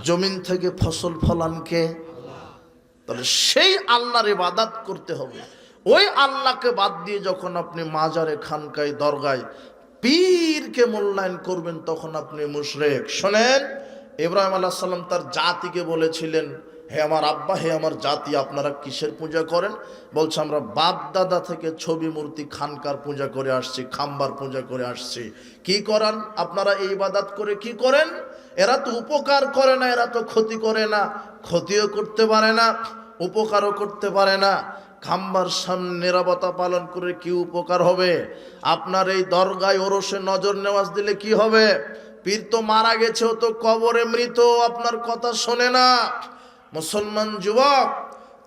জমিন থেকে ফসল ফলানকে, তাহলে সেই আল্লাহর ইবাদত করতে হবে। ওই আল্লাহকে বাদ দিয়ে যখন আপনি মাজারে, খানকায়, দরগায় পীরকে মূল্যায়ন করবেন তখন আপনি মুশরিক। শোনেন, ইব্রাহিম আলাইহিস সালাম তার জাতিকে বলেছিলেন, হে আমার আব্বা, হে আমার জাতি, আপনারা কিসের পূজা করেন? বলছে, আমরা বাপ দাদা থেকে ছবি মূর্তি খানকার পূজা করে আসছি, খাম্বার পূজা করে আসছি। কি করান আপনারা এই ইবাদত করে? কি করেন? এরা তো উপকার করে না, এরা তো ক্ষতি করে না, ক্ষতিও করতে পারে না, উপকারও করতে পারে না। খাম্বার সামনে নিরাপত্তা পালন করে কি উপকার হবে? আপনার এই দরগায় ওরসে নজর নেওয়াজ দিলে কি হবে? পীর তো মারা গেছে, ও তো কবরে মৃত, আপনার কথা শোনে না। মুসলমান যুবক,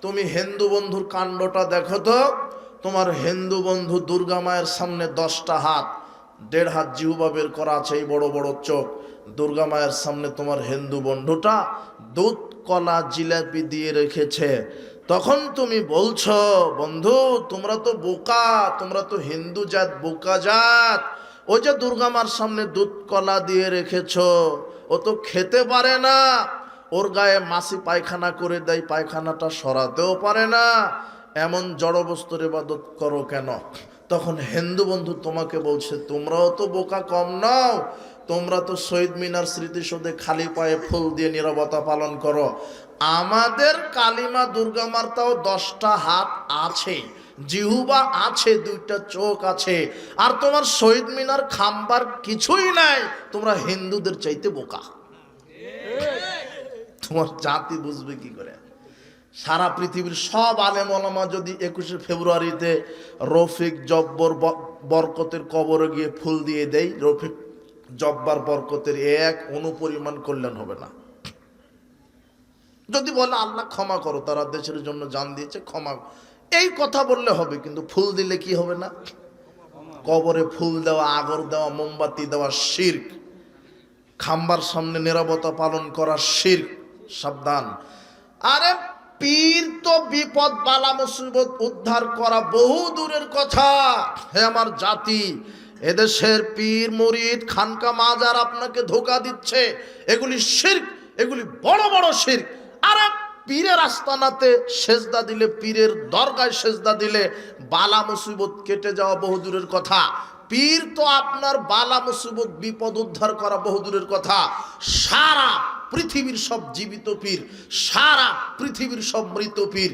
তুমি হিন্দু বন্ধুর কাণ্ডটা দেখো তো। তোমার হিন্দু বন্ধু দুর্গা মায়ের সামনে 10টা হাত, 1.5 হাত জিহ্বা বের করা আছে, এই বড় বড় চোখ। দুর্গা মায়ের সামনে তোমার হিন্দু বন্ধুটা দুধ, কলা, জিলাপি দিয়ে রেখেছে। তখন তুমি বলছো, বন্ধু তোমরা তো বোকা, তোমরা তো হিন্দু জাত বোকা জাত। ওই যে দুর্গা মার সামনে দুধ, কলা দিয়ে রেখেছো, ও তো খেতে পারে না, ওর গায়ে মাছি পায়খানা করে দেয়, পায়খানাটা সরাতেও পারে না, এমন জড় বস্তুর ইবাদত করো কেন? তখন হিন্দু বন্ধু তোমাকে বলছে, তোমরাও তো বোকা কম নাও, তোমরা তো শহীদ মিনার স্মৃতিসৌধে খালি পায়ে ফুল দিয়ে নীরবতা পালন করো। আমাদের কালিমা দুর্গা মার তাও 10টা হাত আছে, জিহুবা আছে, 2টা চোখ আছে, আর তোমার শহীদ মিনার খাম্বার কিছুই নাই। তোমরা হিন্দুদের চাইতে বোকা। তোমার জাতি বুঝবে কি করে? সারা পৃথিবীর সব আলেম ওলামা যদি 21শে ফেব্রুয়ারিতে রফিক জব্বর বরকতের কবরে গিয়ে ফুল দিয়ে দেয়, রফিক জব্বার বরকতের এক অনুপরিমাণ কল্যাণ হবে না। যদি বলে আল্লাহ ক্ষমা করো, তারা দেশের জন্য জান দিয়েছে, ক্ষমা, এই কথা বললে হবে, কিন্তু ফুল দিলে কি হবে না? কবরে ফুল দেওয়া, আগর দেওয়া, মোমবাতি দেওয়া শিরক। খাম্বার সামনে নীরবতা পালন করা শিরক। সাবধান। আরে পীর তো বিপদ বালা মুসিবত উদ্ধার করা বহু দূরের কথা। হে আমার জাতি, এদেশের পীর মুরিদ খানকা মাজার আপনাকে ধোঁকা দিচ্ছে, এগুলি শিরক, এগুলি বড় বড় শিরক। আরে পীরের আস্তানাতে সেজদা দিলে, পীরের দরগায় সেজদা দিলে বালা মুসিবত কেটে যাওয়া বহু দূরের কথা। পীর তো আপনার বালা মুসিবত বিপদ উদ্ধার করা বহু দূরের কথা। সারা পৃথিবীর সব জীবিত পীর, সারা পৃথিবীর সব মৃত পীর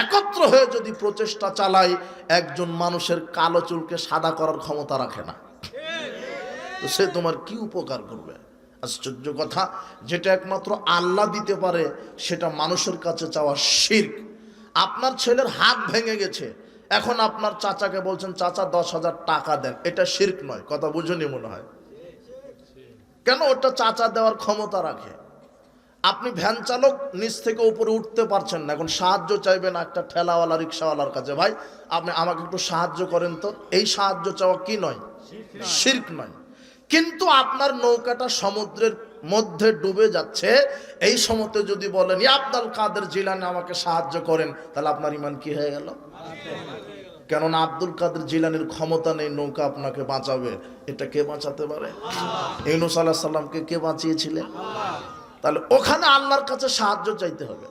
একত্র হয়ে যদি প্রচেষ্টা চালায়, একজন মানুষের কালো চুলকে সাদা করার ক্ষমতা রাখে না। তো সে তোমার কি উপকার করবে? আশ্চর্য কথা, যেটা একমাত্র আল্লাহ দিতে পারে সেটা মানুষের কাছে চাওয়া শিরক। আপনার ছেলের হাত ভেঙে গেছে, এখন আপনার চাচাকে বলছেন, চাচা 10,000 টাকা দেন, এটা শিরক নয়? কথা বুঝুনি মনে হয়? কেন? ওটা চাচা দেওয়ার ক্ষমতা রাখে। আপনি ভ্যান চালক, নিচ থেকে উপরে উঠতে পারছেন না, এখন সাহায্য চাইবেন একটা ঠেলাওয়ালা, রিক্সাওয়ালার কাছে, ভাই আপনি আমাকে একটু সাহায্য করেন তো। এই সাহায্য চাওয়া কি নয়? শিরক নয়। কিন্তু আপনার নৌকাটা সমুদ্রের মধ্যে ডুবে যাচ্ছে, এই সময়তে যদি বলেন, ইয়া আব্দুল কাদের জিলানী আমাকে সাহায্য করেন, তাহলে আপনার ঈমান কি হয়ে গেল? কেননা আব্দুল কাদের জিলানীর ক্ষমতা নেই নৌকা আপনাকে বাঁচাবে। এটা কে বাঁচাতে পারে? ইউনূস আলাইহিস সালামকে কে বাঁচিয়েছিলেন? তাহলে ওখানে আল্লাহর কাছে সাহায্য চাইতে হবে।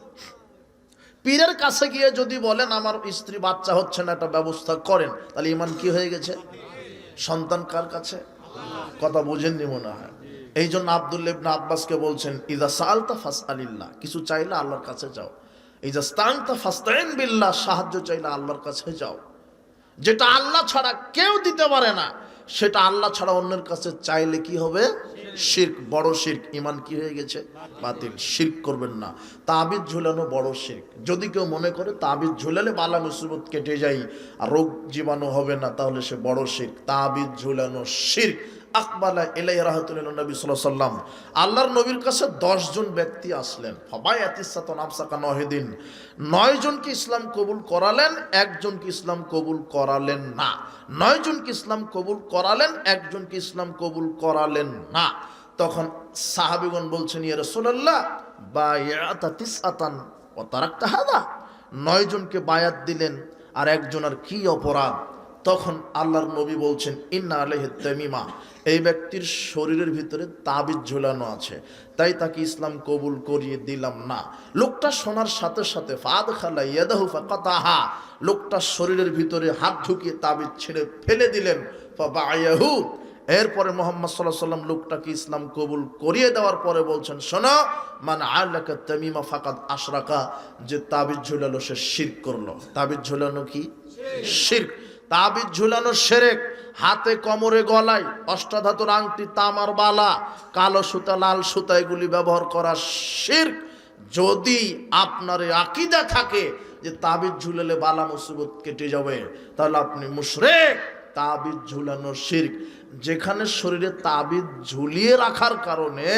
পীরের কাছে গিয়ে যদি বলেন, আমার স্ত্রী বাচ্চা হচ্ছে না, একটা ব্যবস্থা করেন, তাহলে ঈমান কি হয়ে গেছে? সন্তান কার কাছে? কথা বুঝেননি মনে হয়। এই জন্য আব্দুল্লাহ ইবনে আব্বাসকে বলছেন, ইযা সাআলতা ফাসআলিল্লাহ, কিছু চাইলে আল্লাহর কাছে যাও। ইযা ইসতাআনতা ফাসতাইন বিল্লাহ, সাহায্য চাইলে আল্লাহর কাছে যাও। যেটা আল্লাহ ছাড়া কেউ দিতে পারে না, সেটা আল্লাহ ছাড়া অন্যের কাছে চাইলে কি হবে? শিরক, বড় শিরক। ঈমান কি হয়ে গেছে? বাতিল। শিরক করবেন না। তাবিজ ঝুলানো বড় শিরক। যদি কেউ মনে করে তাবিজ ঝুলালে বালা মুসিবত কেটে যায় আর রোগ জীবাণু হবে না, তাহলে সে বড় শিরক। তাবিজ ঝুলানো শিরক। আকবালা ইলাইহি রাহমাতুল্লাহ নবী সাল্লাল্লাহু আলাইহি ওয়াসাল্লাম, আল্লাহর নবীর কাছে 10 জন ব্যক্তি আসলেন। ফাবায়াতিসাতুন আমসাকা 9 দিন, 9 জনকে ইসলাম কবুল করালেন, একজনকে ইসলাম কবুল করালেন না। 9 জনকে ইসলাম কবুল করালেন, একজনকে ইসলাম কবুল করালেন না। তখন সাহাবীগণ বলছেন, ইয়া রাসূলুল্লাহ, বায়াতা তিসআতান ওয়া তারাকতা হাদা, 9 জনকে বায়াত দিলেন আর একজনের কি অপরাধ? তখন আল্লাহর নবী বলছেন ইন্না আলাইহি তামিমা, এই ব্যক্তির শরীরের ভিতরে তাবিজ ঝুলানো আছে, তাই তাকে ইসলাম কবুল করিয়ে দিলাম না। লোকটা শোনার সাথে সাথে ফাদখালা ইয়াদাহু ফাকাতাহা, লোকটা শরীরের ভিতরে হাত ঢুকিয়ে তাবিজ ছিঁড়ে ফেলে দিলেন। ফাবায়াহু, এরপরে মুহাম্মদ সাল্লাল্লাহু আলাইহি ওয়াসাল্লাম লোকটাকে ইসলাম কবুল করিয়ে দেওয়ার পরে বলছেন, শোনো, মান আলাকা তামিমা ফাকাদ আশরাকা, যে তাবিজ ঝুলালো সে শিরক করলো। তাবিজ ঝুলানো কি? শিরক। তাবিজ ঝুলানো শিরক। হাতে, কোমরে, গলায় অষ্টাধাতুর আংটি, তামার বালা, কালো সুতা, লাল সুতা এগুলি ব্যবহার করা শিরক। যদি আপনার আকীদা থাকে যে তাবিজ ঝুলালে বালা মুসিবত কেটে যাবে, তাহলে আপনি মুশরিক। তাবিজ ঝুলানো শিরক। যেখানে শরীরে তাবিজ ঝুলিয়ে রাখার কারণে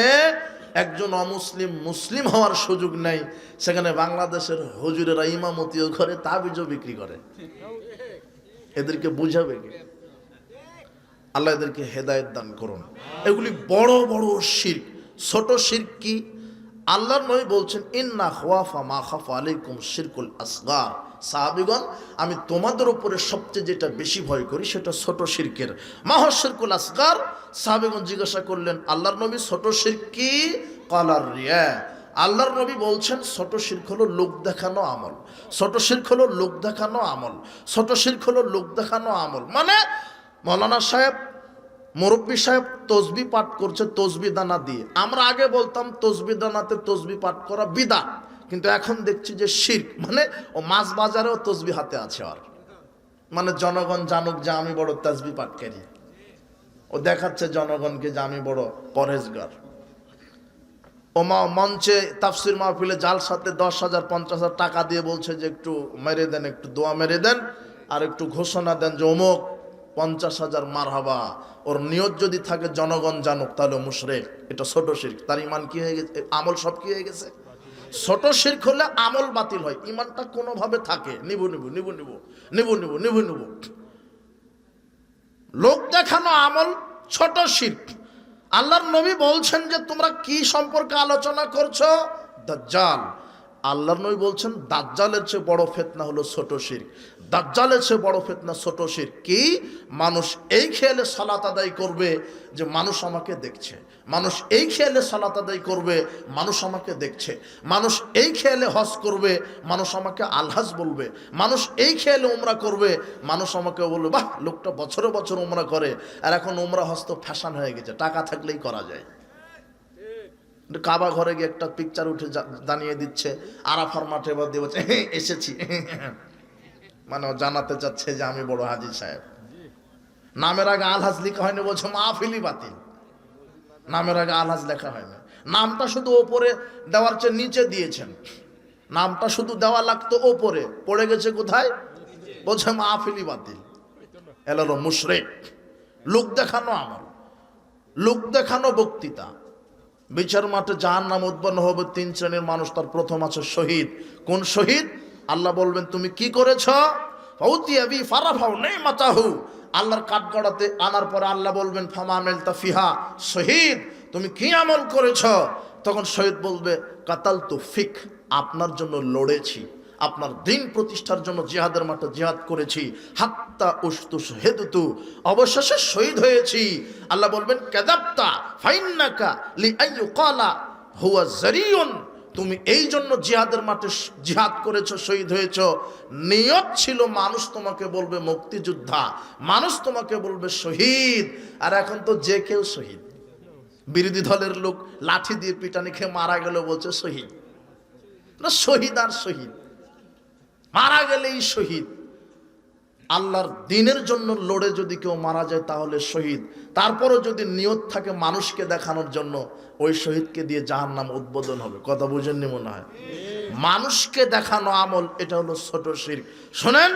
একজন অমুসলিম মুসলিম হওয়ার সুযোগ নেই, সেখানে বাংলাদেশের হুজুরেরা ইমামতিও করে, তাবিজও বিক্রি করে। এদেরকে বুঝাবে কে? আল্লাহ এদেরকে হেদায়েত দান করুন। এগুলি বড় বড় শিরক। ছোট শিরক কি? আল্লাহর নবী বলছেন ইন্না খাওয়াফা মা খাফা আলাইকুম শিরকুল আসগার। সাহাবীগণ, আমি তোমাদের উপরে সবচেয়ে যেটা বেশি ভয় করি সেটা ছোট শিরকের। মা হুয়া শিরকুল আসগার। সাহাবীগণ জিজ্ঞাসা করলেন, আল্লাহর নবী ছোট শিরক কি? ক্বালার রিয়া। আল্লাহর নবী বলছেন ছোট শিরক হলো লোক দেখানো আমল। ছোট শিরক হলো লোক দেখানো আমল। ছোট শিরক হলো লোক দেখানো আমল। মানে মৌলানা সাহেব, মুরব্বী সাহেব তসবি পাঠ করছে তসবি দানা দিয়ে। আমরা আগে বলতাম তসবি দানাতে তসবি পাঠ করা বিদআত, কিন্তু এখন দেখছি যে শিরক। মানে ও মাছ বাজারেও তসবি হাতে আছে আর, মানে জনগণ জানুক যে আমি বড় তসবি পাঠকারী। ও দেখাচ্ছে জনগণকে যে আমি বড় পরহেজগার। ও মঞ্চে তাফসির মাহফিলে জালসাতে 10,000 50,000 টাকা দিয়ে বলছে যে একটু মেরে দেন, একটু দোয়া মেরে দেন, আর একটু ঘোষণা দেন যে অমুক 50,000 মারহাবা। ওর নিয়ত যদি থাকে জনগণ জানুক, তাহলে মুশরিক। এটা ছোট শিরক। তার ইমান কি হয়ে গেছে? আমল সব কি হয়ে গেছে? ছোট শিরক হলে আমল বাতিল হয়, ইমানটা কোনোভাবে থাকে। নিবু নিবু নিবু নিবু নিবু নিবু নিবু নিবু। লোক দেখানো আমল ছোট শিরক। আল্লাহর নবী বলছেন যে তোমরা কি সম্পর্কে আলোচনা করছো? দাজ্জাল। আল্লাহর নবী বলছেন দাজ্জালের চেয়ে বড় ফিতনা হলো ছোট শিরক। দাজ্জালের চেয়ে বড় ফিতনা ছোট শিরক। কি? মানুষ এই খেয়ালে সালাত আদায় করবে যে মানুষ আমাকে দেখছে। মানুষ এই খেয়ালে সালাত আদায় করবে মানুষ আমাকে দেখছে। মানুষ এই খেয়ালে হজ করবে মানুষ আমাকে আলহাজ বলবে। মানুষ এই খেয়ালে উমরা করবে মানুষ আমাকে বলবে বাহ, লোকটা বছরে বছর উমরা করে। আর এখন উমরা হজ তো ফ্যাশন হয়ে গেছে, টাকা থাকলেই করা যায়। কাবা ঘরে গিয়ে একটা পিকচার উঠে জানিয়ে দিচ্ছে, আরাফার মাঠে বা দিয়ে বলছে এসেছি, মানে জানাতে চাচ্ছে যে আমি বড় হাজী সাহেব। নামের আগে আলহাজ লেখা হয়নি, বলছে মাহফিলি বাতিল। নামের আগে আলহাজ লেখা হয়নি, নামটা শুধু ওপরে দেওয়ার চেয়ে নিচে দিয়েছেন। নামটা শুধু দেওয়া লাগতো ওপরে, পড়ে গেছে কোথায়? বলছে মাহফিলি বাতিল। এলো মুশরিক। লোক দেখানো আমল, লোক দেখানো বক্তৃতা। বিচার মাঠে জাহান্নাম উৎপন্ন হবে 3 শ্রেণীর মানুষ। তার প্রথম আছে শহীদ। কোন শহীদ? আল্লাহ বলবেন তুমি কি করেছ? ফাউতিয়াবি ফারাফাউ নিমাতাহু। আল্লাহর কাঠগড়াতে আনার পরে আল্লাহ বলবেন ফামা আমিলতা ফিহা, শহীদ তুমি কি আমল করেছ? তখন শহীদ বলবে কাতালতু ফিক, আপনার জন্য লড়েছি, আপনার দিন প্রতিষ্ঠার জন্য জিহাদের মাঠে জিহাদ করেছি। হাত্তা উস্তু শহীদতু, অবশেষে শহীদ হয়েছি। আল্লাহ বলবেন কাযাবতা ফাইন্নাকা লিআইয়ুকালা হুয়া জারিউন, তুমি এই জন্য জিহাদের মাঠে জিহাদ করেছো, শহীদ হয়েছো। নিয়ত ছিল মানুষ তোমাকে বলবে মুক্তিযোদ্ধা, মানুষ তোমাকে বলবে শহীদ। আর এখন তো যে কেউ শহীদ। বিরোধী দলের লোক লাঠি দিয়ে পিটানি খেয়ে মারা গেল বলছে শহীদ। না, শহীদ আর শহীদ, মারা গেলেই শহীদ। আল্লাহর দিনের জন্য লড়ে যদি কেউ মারা যায় তাহলে শহীদ। তারপরও যদি নিয়ত থাকে মানুষকে দেখানোর জন্য, ওই শহীদকে দিয়ে জাহান্নাম উদ্বোধন হবে। কথা বুঝেননি মনে হয়? মানুষকে দেখানো আমল, এটা হলো ছোট শিরক। শোনেন,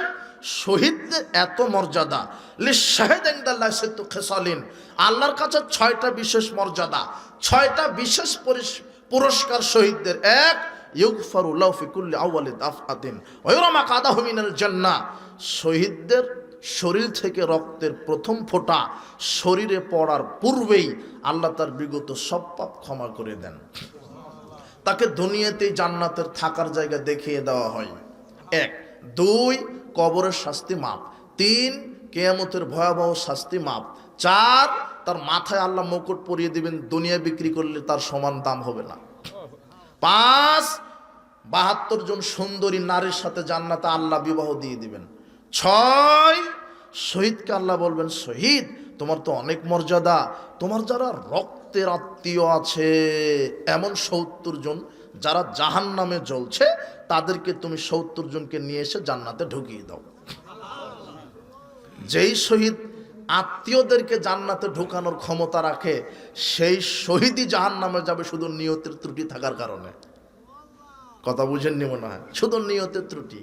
শহীদদের এত মর্যাদা। লিশাহিদ ইনদাল্লাহি সিত্তু খিসালিন, আল্লাহর কাছে 6টা বিশেষ মর্যাদা, 6টা বিশেষ পুরস্কার শহীদদের। এক, ইউগফারু লাহু ফি কুল্লি আউয়ালি দাফআতিন ওয়া ইউরমা কাদাহু মিনাল জান্নাহ, শহীদদের শরীর থেকে রক্তের প্রথম ফোঁটা শরীরে পড়ার পূর্বেই আল্লাহ তার বিগত সব পাপ ক্ষমা করে দেন। তাকে দুনিয়াতেই জান্নাতের থাকার জায়গা দেখিয়ে দেওয়া হয়। 1, 2, কবরের শাস্তি মাপ। 3, কিয়ামতের ভয়াবহ শাস্তি মাপ। 4, তার মাথায় আল্লাহ মুকুট পরিয়ে দিবেন, দুনিয়া বিক্রি করলে তার সমান দাম হবে না। 5, 72 জন সুন্দরী নারীর সাথে জান্নাতে আল্লাহ বিবাহ দিয়ে দিবেন। 6, শহীদকে আল্লাহ বলবেন, শহীদ তোমার তো অনেক মর্যাদা, তোমার যারা রক্তের আত্মীয় আছে এমন 70 জন যারা জাহান্নামে জ্বলছে, তাদেরকে তুমি 70 জনকে নিয়ে এসে জান্নাতে ঢুকিয়ে দাও। যেই শহীদ আত্মীয়দেরকে জান্নাতে ঢুকানোর ক্ষমতা রাখে, সেই শহীদই জাহান্নামে যাবে শুধু নিয়তের ত্রুটি থাকার কারণে। কথা বুঝেননি মনে হয়? শুধু নিয়তের ত্রুটি,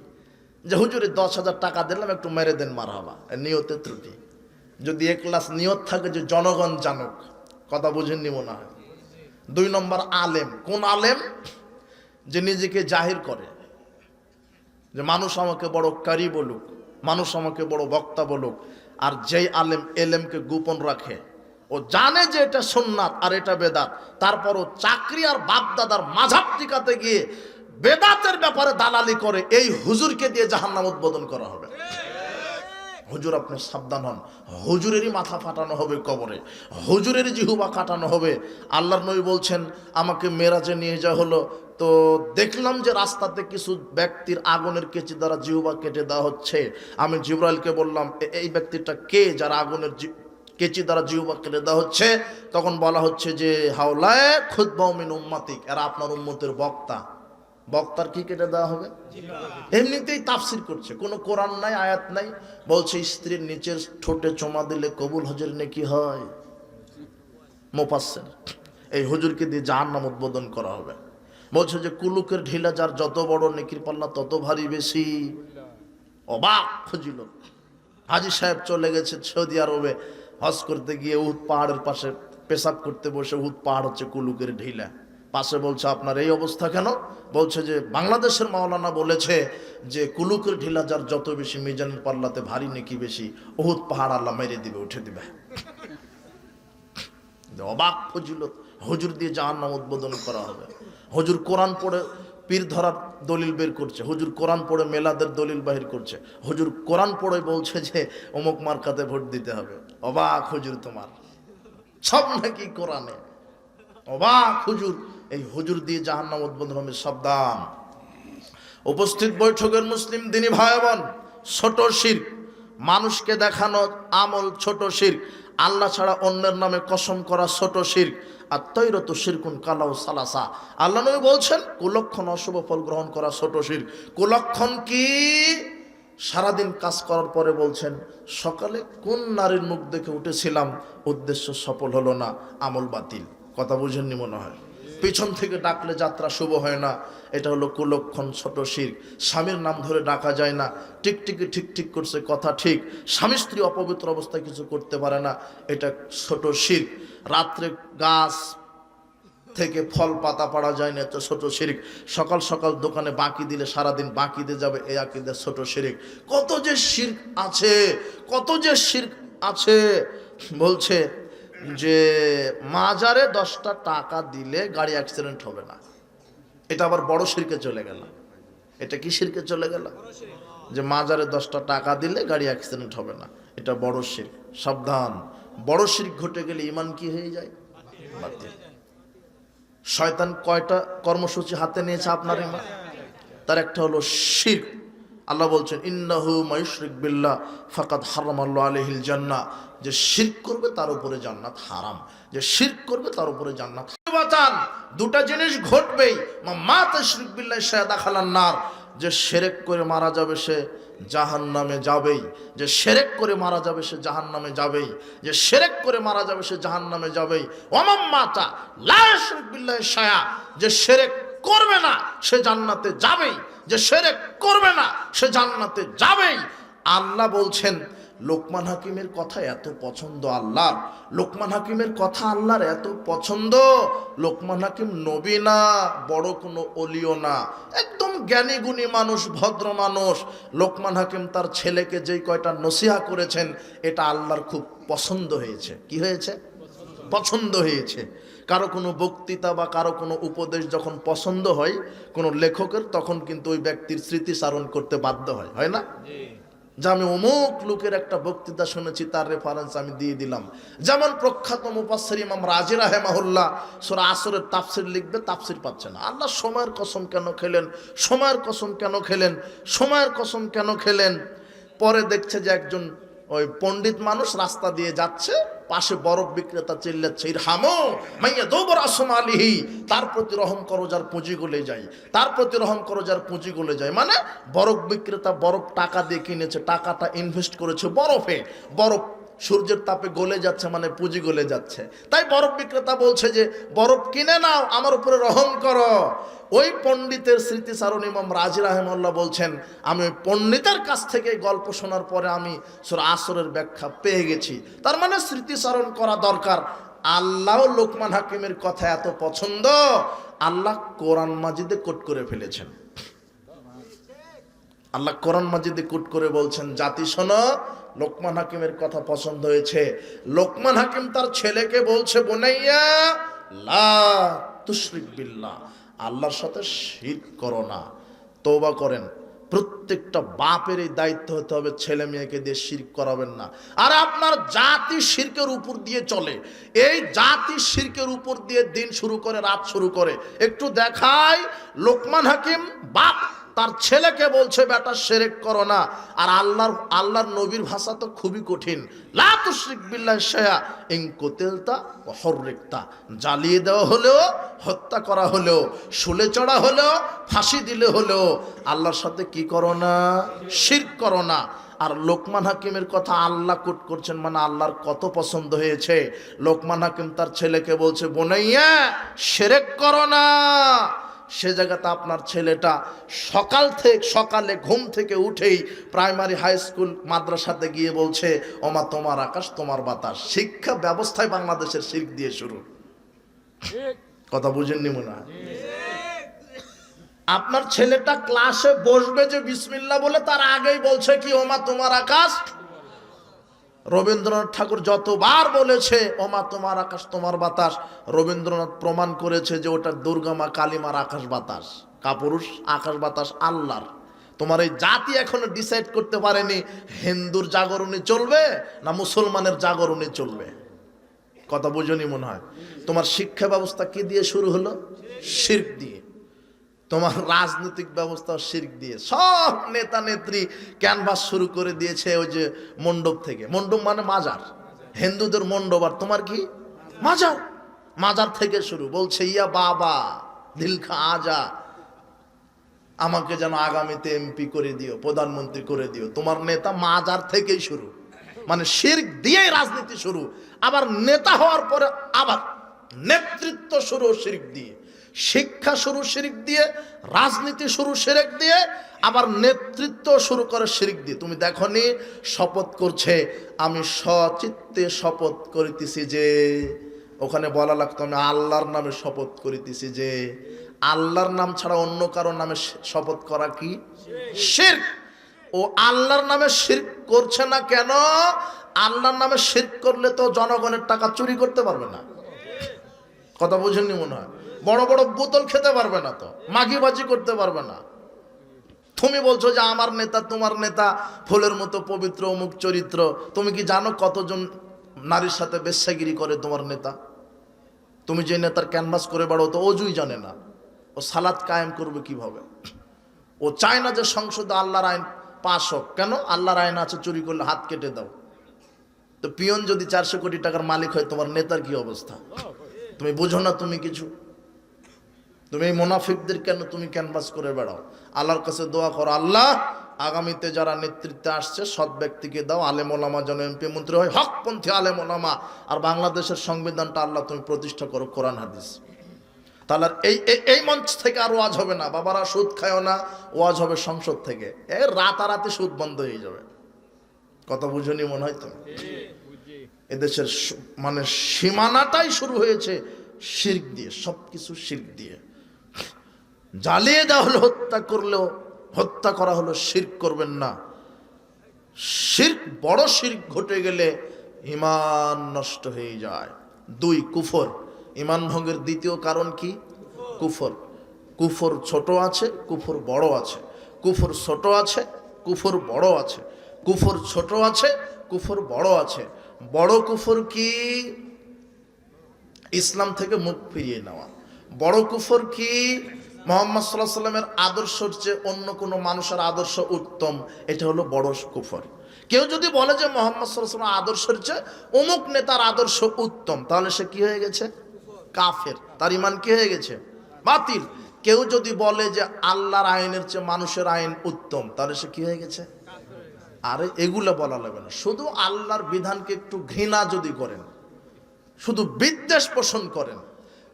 যে হুজুরে 10,000 টাকা দিলাম একটু মেরে দেন মারহাবা, নিয়তের ত্রুটি। যদি একলাস নিয়ত থাকে যে জনগণ জানুক, কথা বুঝেননি মনে হয়? 2 নম্বর আলেম। কোন আলেম? যে নিজেকে জাহির করে, যে মানুষ আমাকে বড় কারি বলুক, মানুষ আমাকে বড় বক্তা বলুক। আর যেই আলেম এলেমকে গোপন রাখে, ও জানে যে এটা সুন্নাত আর এটা বেদাত, তারপরও চাকরি আর বাপদাদার মাঝাব টিকাতে গিয়ে বেদাতের ব্যাপারে দালালি করে, এই হুজুরকে দিয়ে জাহান্নাম উদ্বোধন করা হবে। হুজুর আপনি সাবধান হন, হুজুরেরই মাথা ফাটানো হবে কবরে, হুজুরেরই জিহুবা কাটানো হবে। আল্লাহর নবী বলছেন, আমাকে মেরাজে নিয়ে যাওয়া হলো, তো দেখলাম যে রাস্তাতে কিছু ব্যক্তির আগুনের কেচি দ্বারা জিহুবা কেটে দেওয়া হচ্ছে। আমি জিবরাইলকে বললাম, এই ব্যক্তিটা কে যারা আগুনের কেচি দ্বারা জিহুবা কেটে দেওয়া হচ্ছে? তখন বলা হচ্ছে যে হাওলায়ে খুতবাউ মিন উম্মাতিক, এরা আপনার উম্মতের বক্তা। বক্তার কি কেটে দেওয়া হবে? এমনিতেই তাফসির করছে, কোনো কোরআন নাই, আয়াত নাই। বলছে স্ত্রীর নিচের ঠোঁটে চুমা দিলে কবুল হজের নেকি হয়। মুফাসসির এই হুজুরকে দিয়ে জাহান্নাম উদ্বোধন করা হবে। বলছে যে কুলুকের ঢিলা যার যত বড় নেকির পাল্লা তত ভারী বেশি। অবাক ফজিলত। হাজী সাহেব চলে গেছে সৌদি আরবে হজ করতে গিয়ে, উহুদ পাহাড়ের পাশে পেশাব করতে বসে, উহুদ পাহাড় হচ্ছে কুলুকের ঢিলা পাশে। বলছে আপনার এই অবস্থা কেন? বলছে যে বাংলাদেশের মাওলানা বলেছে যে কুলুকের ঢিলা যার যত বেশি মিজানের পাল্লাতে ভারী নেকি বেশি, উহুদ পাহাড় আল্লাহ মেরে দিবে, উঠে দিবে। অবাক ফজিলত। হুজুর দিয়ে জাহান্নাম উদ্বোধন করা হবে। হুজুর কোরআন পড়ে পীর ধরার দলিল বের করছে, হুজুর কোরআন পড়ে মেলাদের দলিল বাহির করছে, হুজুর কোরআন পড়ে বলছে যে অমুক মার্কাতে ভোট দিতে হবে। অবাক হুজুর, তোমার সব নাকি কোরআনে। অবাক হুজুর। এই হুজুর দিয়ে জাহান্নাম উদ্বোধন হবে, সাবধান। উপস্থিত বৈঠকের মুসলিম দিনী ভাই বোন, ছোট শিরক, মানুষকে দেখানো আমল ছোট শিরক, আল্লাহ ছাড়া অন্যের নামে কসম করা ছোট শিরক। আর তৈরত শিরকুন কালাউ সালাসা, আল্লাহ নবী বলছেন কুলক্ষণ অশুভ ফল গ্রহণ করা ছোট শিরক। কুলক্ষণ কি? সারাদিন কাজ করার পরে বলছেন সকালে কোন নারীর মুখ দেখে উঠেছিলাম, উদ্দেশ্য সফল হলো না, আমল বাতিল। কথা বুঝেননি মনে হয়? পিছন থেকে ডাকলে যাত্রা শুভ হয় না, এটা হলো কুলক্ষণ, ছোট শিরক। স্বামীর নাম ধরে ডাকা যায় না, টিকটিকি ঠিক ঠিক করছে, কথা ঠিক, স্বামী স্ত্রী অপবিত্র অবস্থায় কিছু করতে পারে না, এটা ছোট শিরক। রাত্রে গাছ থেকে ফল পাতা পাড়া যায় না, এটা ছোট শিরক। সকাল সকাল দোকানে বাকি দিলে সারাদিন বাকি দিয়ে যাবে, এই আকীদা ছোট শিরক। কত যে শিরক আছে, কত যে শিরক আছে। বলছে যে মাজারে 10টা টাকা দিলে গাড়ি অ্যাক্সিডেন্ট হবে না, এটা আবার বড় শিরকে চলে গেল। এটা কি শিরকে চলে গেল? যে মাজারে 10টা টাকা দিলে গাড়ি অ্যাক্সিডেন্ট হবে না, এটা বড় শিরক। সাবধান, বড় শিরক ঘটে গেলে ঈমান কি হয়ে যায়? বাতিল। শয়তান কয়টা কর্মসূচি হাতে নিয়েছে আপনার ঈমান? তার একটা হলো শিরক। আল্লাহ বলছেন ইন্নাহু মায়ুশরিক বিল্লাহ ফাকাদ হারামাল্লাহু আলাইহিল জান্নাহ, যে শিরক করবে তার উপরে জান্নাত হারাম, যে শিরক করবে তার উপরে জান্নাত। বাঁচান, দুটা জিনিস ঘটবেই। মাতা শিরক বিল্লাহ সে দাখালান নার, যে শিরক করে মারা যাবে সে জাহান্নামে যাবেই, যে শিরক করে মারা যাবে সে জাহান্নামে যাবেই, যে শিরক করে মারা যাবে সে জাহান্নামে যাবেই। ওয়া মাতা লা শিরক বিল্লাহ শায়া, যে শিরক করবে না সে জান্নাতে যাবেই, যে শিরক করবে না সে জান্নাতে যাবেই। আল্লাহ বলছেন, লোকমান হাকিমের কথা এত পছন্দ আল্লাহর, লোকমান হাকিমের কথা আল্লাহর এত পছন্দ। লোকমান হাকিম নবী না, বড় কোনো অলিও না, একদম জ্ঞানী গুণী মানুষ, ভদ্র মানুষ। লোকমান হাকিম তার ছেলেকে যেই কয়টা নসিহা করেছেন, এটা আল্লাহর খুব পছন্দ হয়েছে। কি হয়েছে? পছন্দ হয়েছে। কারো কোনো বক্তৃতা বা কারো কোনো উপদেশ যখন পছন্দ হয় কোনো লেখকের, তখন কিন্তু ওই ব্যক্তির স্মৃতিচারণ করতে বাধ্য হয়, হয় না? যে আমি অমুক লোকের একটা বক্তৃতা শুনেছি, তার রেফারেন্স আমি দিয়ে দিলাম। যেমন প্রখ্যাত মুফাসসির ইমাম রাজি রাহিমাহুল্লাহ সূরা আসরের তাফসীর লিখবে, তাফসীর পাচ্ছে না। আল্লাহ সময়ের কসম কেন খেলেন, সময়ের কসম কেন খেলেন, সময়ের কসম কেন খেলেন? পরে দেখছে যে একজন ওই পণ্ডিত মানুষ রাস্তা দিয়ে যাচ্ছে, পাশে বরফ বিক্রেতা চিল্লাচ্ছে, ইরহামু মাইয়া দৌবর আসম আলিহি, তার প্রতি রহম করো যার পুঁজি গলে যায়, তার প্রতি রহম করো যার পুঁজি গলে যায়। মানে বরফ বিক্রেতা বরফ টাকা দিয়ে কিনেছে, টাকাটা ইনভেস্ট করেছে বরফে, বরফ সূর্যের তাপে গলে যাচ্ছে, মানে পুঁজি গলে যাচ্ছে। তাই বরফ বিক্রেতা বলছে যে বরফ কিনে নাও, আমার উপরে রহম করো। ওই পণ্ডিতের স্মৃতিচারণ ইমাম রাজি রাহিমাহুল্লাহ বলছেন, আমি ওই পণ্ডিতের কাছ থেকে গল্প শোনার পরে আমি সূরা আসরের ব্যাখ্যা পেয়ে গেছি। তার মানে স্মৃতিচারণ করা দরকার। আল্লাহ লোকমান হাকিমের কথা এত পছন্দ, আল্লাহ কোরআন মাজিদে কোট করে ফেলেছেন। আল্লাহ কোরআন মাজিদে কোট করে বলছেন, জাতি শোনো, লোকমান হাকিমের কথা পছন্দ হয়েছে। লোকমান হাকিম তার ছেলেকে বলছে, বুনাইয়া লা তুশরিক বিল্লাহ, আল্লাহর সাথে শিরক করো না। তওবা করেন। প্রত্যেকটা বাপের এই দায়িত্ব হতে হবে, ছেলে মেয়েকে দিয়ে শিরক করাবেন না। আর আপনার জাতি শিরকের উপর দিয়ে চলে, এই জাতি শিরকের উপর দিয়ে দিন শুরু করে, রাত শুরু করে। একটু দেখাই, লোকমান হাকিম বাপ তার ছেলেকে বলছে, বেটা শিরক করো না। আর আল্লাহর নবীর ভাষা তো খুবই কঠিন, লা তুশরিক বিল্লাহি শাইআ ইন কুতিলতা ওয়া হুররিকতা, জ্বালিয়ে দেওয়া হলেও, হত্যা করা হলেও, শুলে চড়া হলেও, ফাঁসি দিলে হলেও আল্লাহর সাথে কি করো না, শিরক করো না। আর লোকমান হাকিমের কথা আল্লাহ কোট করছেন, মানে আল্লাহর কত পছন্দ হয়েছে। লোকমান হাকিম তার ছেলেকে বলছে, বোনাইয়া শিরক করো না। সে জায়গাতে আপনার ছেলেটা সকালে ঘুম থেকে উঠেই প্রাইমারি হাই স্কুল মাদ্রাসাতে গিয়ে বলছে, ওমা তোমার আকাশ তোমার বাতাস। শিক্ষা ব্যবস্থায় বাংলাদেশের শিরক দিয়ে শুরু। কথা বুঝেননি মনে হয়? আপনার ছেলেটা ক্লাসে বসবে যে বিসমিল্লাহ বলে, তার আগেই বলছে কি, ওমা তোমার আকাশ। রবীন্দ্রনাথ ঠাকুর যতবার বলেছে ওমা তোমার আকাশ তোমার বাতাস, রবীন্দ্রনাথ প্রমাণ করেছে যে ওটা দুর্গামা কালিমার আকাশ বাতাস। কাপুরুষ, আকাশ বাতাস আল্লাহর। তোমার এই জাতি এখনো ডিসাইড করতে পারেনি হিন্দুর জাগরণে চলবে না মুসলমানের জাগরণে চলবে। কথা বুঝনি মনে হয়? তোমার শিক্ষা ব্যবস্থা কি দিয়ে শুরু হলো? শিরক দিয়ে। তোমার রাজনৈতিক ব্যবস্থা শিরক দিয়ে। সব নেতা নেত্রী ক্যানভাস শুরু করে দিয়েছে ওই যে মণ্ডপ থেকে। মণ্ডপ মানে মাজার, হিন্দুদের মণ্ডপ, আর তোমার কি মাজার। মাজার থেকে শুরু। বলছে ইয়া বাবা দিল খা আজা, আমাকে যেন আগামীতে এমপি করে দিও, প্রধানমন্ত্রী করে দিও। তোমার নেতা মাজার থেকেই শুরু, মানে শিরক দিয়েই রাজনীতি শুরু। আবার নেতা হওয়ার পরে আবার নেতৃত্ব শুরু শিরক দিয়ে, শিক্ষা শুরু শিরক দিয়ে, রাজনীতি শুরু শিরক দিয়ে, আবার নেতৃত্ব শুরু করে শিরক দিয়ে। তুমি দেখনি শপথ করছে, আমি সচিত্তে শপথ করিতেছি যে, ওখানে বলা লাগতো আমি আল্লাহর নামে শপথ করিতেছি যে। আল্লাহর নাম ছাড়া অন্য কারো নামে শপথ করা কি শিরক। ও আল্লাহর নামে শিরক করছে না কেন? আল্লাহর নামে শিরক করলে তো জনগণের টাকা চুরি করতে পারবে না। কথা বুঝেননি মনে হয়? বড় বড় বোতল খেতে পারবে না, তো মাগিবাজি করতে পারবে না। তুমি বলছো যে আমার নেতা, তোমার নেতা ফুলের মতো পবিত্র, অমুক চরিত্র। তুমি কি জানো কতজন নারীর সাথে বেশ্যাগিরি করে তোমার নেতা? তুমি যে নেতার ক্যানভাস করে বাড়ো, তো অজুই জানে না, ও সালাত কায়েম করবে কিভাবে। ও চায় না যে সংসদে আল্লাহর আইন পাশ হোক। কেন? আল্লাহর আইন আছে, চুরি করলে হাত কেটে দাও। তো পিয়ন যদি 400 কোটি টাকার মালিক হয়, তোমার নেতার কি অবস্থা? তুমি বুঝো না তুমি কিছু? তুমি এই মুনাফিকদের কেন তুমি ক্যানভাস করে বেড়াও? আল্লাহর কাছে দোয়া করো, আল্লাহ আগামীতে যারা নেতৃত্বে আসছে সৎ ব্যক্তিকে দাও, আলেম ওলামা যেন এমপি মন্ত্রী হয়, হকপন্থী আলেম ওলামা। আর বাংলাদেশের সংবিধানটা আল্লাহ তুমি প্রতিষ্ঠা করো কোরআন হাদিস। তাহলে এই মঞ্চ থেকে আর ওয়াজ হবে না, বাবারা সুদ খায়ও না, ওয়াজ হবে সংসদ থেকে। রাতারাতি সুদ বন্ধ হয়ে যাবে। কথা বুঝনি মনে হয়? তুমি এদেশের মানে সীমানাটাই শুরু হয়েছে শিরক দিয়ে, সবকিছু শিরক দিয়ে। জ্বালিয়ে দেওয়া হলো, হত্যা করলেও, হত্যা করা হলো, শিরক করবেন না। শিরক, বড় শিরক ঘটে গেলে ঈমান নষ্ট হয়ে যায়। 2 কুফর। ঈমান ভঙ্গের দ্বিতীয় কারণ কি? কুফর। কুফর ছোট আছে, কুফর বড় আছে। কুফর ছোট আছে, কুফর বড় আছে। কুফর ছোট আছে, কুফর বড় আছে। বড় কুফর কি? ইসলাম থেকে মুখ ফিরিয়ে নেওয়া। বড় কুফর কি? মুহাম্মদ সাল্লাল্লাহু আলাইহি সাল্লামের আদর্শের চেয়ে অন্য কোনো মানুষের আদর্শ উত্তম, এটা হলো বড় কুফর। কেউ যদি বলে যে মুহাম্মদ সাল্লাল্লাহু আলাইহি সাল্লামের আদর্শের চেয়ে অমুক নেতার আদর্শ উত্তম, তাহলে সে কি হয়ে গেছে? কাফের। তার ঈমান কি হয়ে গেছে? বাতিল। কেউ যদি বলে যে আল্লাহর আইনের চেয়ে মানুষের আইন উত্তম, তাহলে সে কি হয়ে গেছে? আরে এগুলো বলা লাগবে না, শুধু আল্লাহর বিধানকে একটু ঘৃণা যদি করেন, শুধু বিদ্বেষ পোষণ করেন,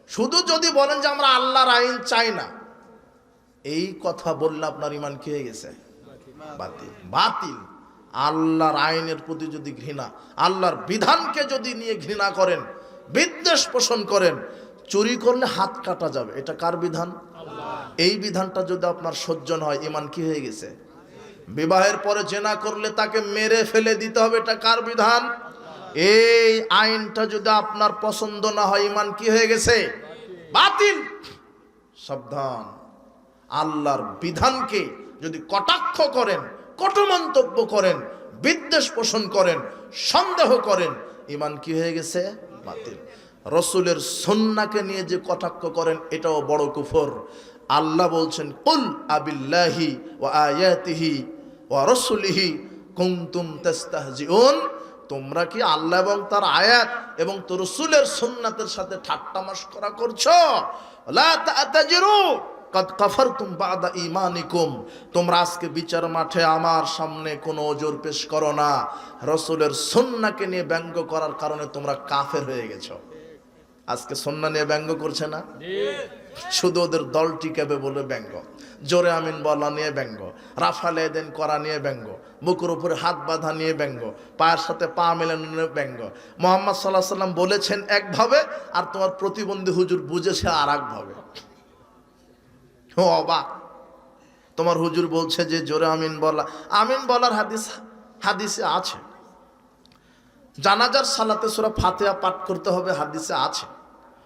শুধু যদি বলেন যে আমরা আল্লাহর আইন চাই না, এই কথা বললে আপনার ঈমান কি হয়ে গেছে? বাতিল। বাতিল। আল্লাহর আইনের প্রতি যদি ঘৃণা, আল্লাহর বিধানকে যদি নিয়ে ঘৃণা করেন, বিদ্বেষ পোষণ করেন, চুরি করলে হাত কাটা যাবে, এটা কার বিধান? এই বিধানটা যদি আপনার সহ্য না হয়, ঈমান কি হয়ে গেছে? বিবাহের পরে জেনা করলে তাকে মেরে ফেলে দিতে হবে, এটা কার বিধান? এই আইনটা যদি আপনার পছন্দ না হয়, ঈমান কি হয়ে গেছে? বাতিল। সাবধান। আল্লাহর বিধানকে যদি কটাক্ষ করেন, কটু মন্তব্য করেন, বিদ্বেষ পোষণ করেন, সন্দেহ করেন, ঈমান কি হয়ে গেছে? বাতিল। রাসূলের সুন্নাহকে নিয়ে যে কটাক্ষ করেন, এটাও বড় কুফর। আল্লাহ বলছেন, কুল আবিল্লাহি ওয়া আয়াতিহি ওয়া রাসূলিহি কুনতুম তাস্তাহজিউন, তোমরা কি আল্লাহ এবং তার আয়াত এবং তো রাসূলের সুন্নাতের সাথে ঠাট্টা মশকরা করছো? লা তা'তাজিরু কাদ কাফারতুম বাদা ঈমানিকুম, তোমরা আজকে বিচার মাঠে আমার সামনে কোনো ওজর পেশ করো না। রাসূলের সুন্নাহকে নিয়ে ব্যঙ্গ করার কারণে তোমরা কাফের হয়ে গেছো। আজকে সুন্নাহ নিয়ে ব্যঙ্গ করছে না? শুধু ওদের দল টিকাবে বলে ব্যঙ্গ, জোরে আমিন বলা নিয়ে ব্যঙ্গ, রাফালে দেন করা নিয়ে ব্যঙ্গ, বুকের উপরে হাত বাঁধা নিয়ে ব্যঙ্গ, পায়ের সাথে পা মেলানো নিয়ে ব্যঙ্গ। মুহাম্মদ সাল্লাল্লাহু আলাইহি সাল্লাম বলেছেন একভাবে, আর তোমার প্রতিবন্ধী হুজুর বুঝেছে আর একভাবে। ও অবাক, তোমার হুজুর বলছে যে জোরে আমিন বলা, আমিন বলার হাদিসে আছে। জানাজার সালাতে সূরা ফাতিহা পাঠ করতে হবে, হাদিসে আছে।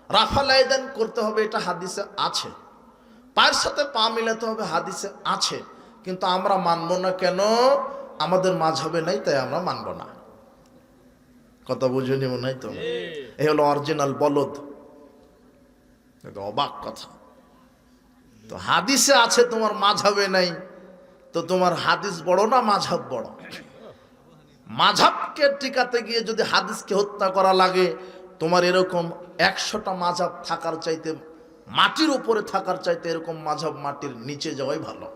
রাফাল আয়দান করতে হবে, এটা হাদিসে আছে। পায়ের সাথে পা মিলাতে হবে, হাদিসে আছে। কিন্তু আমরা মানব না কেন? আমাদের মাযহাবে নাই, তাই আমরা মানব না। কথা বুঝুনি মনে হয় তো? এই হলো অরিজিনাল বলদ। অবাক কথা। তো হাদিসে আছে, তোমার মাযহাবে নাই, তো তোমার হাদিস বড় না মাযহাব বড়? মাযহাবকে টিকাতে গিয়ে যদি হাদিসকে হত্যা করা লাগে, তোমার এরকম 100টা মাযহাব থাকার চাইতে, মাটির উপরে থাকার চাইতে এরকম মাযহাব মাটির নিচে যাওয়াই ভালো।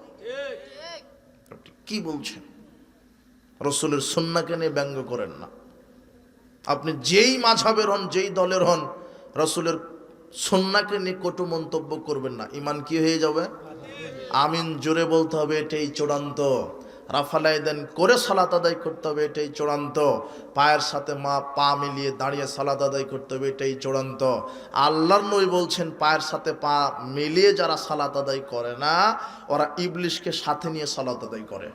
কি বলছেন? রাসূলের সুন্নাহকে নিয়ে ব্যঙ্গ করেন না। আপনি যেই মাযহাবের হন, যেই দলের হন, রাসূলের সুন্নাহকে নিয়ে কটু মন্তব্য করবেন না। ঈমান কি হয়ে যাবে? আমিন জোরে বলতে হবে, এটাই চূড়ান্ত। রাফালাইদান করে সালাত আদায় করতে হবে, এটাই চূড়ান্ত। পায়ের সাথে পা মিলিয়ে দাঁড়িয়ে সালাত আদায় করতে হবে, এটাই চূড়ান্ত। আল্লাহর নবী বলছেন, পায়ের সাথে পা মিলিয়ে যারা সালাত আদায় করে না, ওরা ইবলিশকে সাথে নিয়ে সালাত আদায় করে।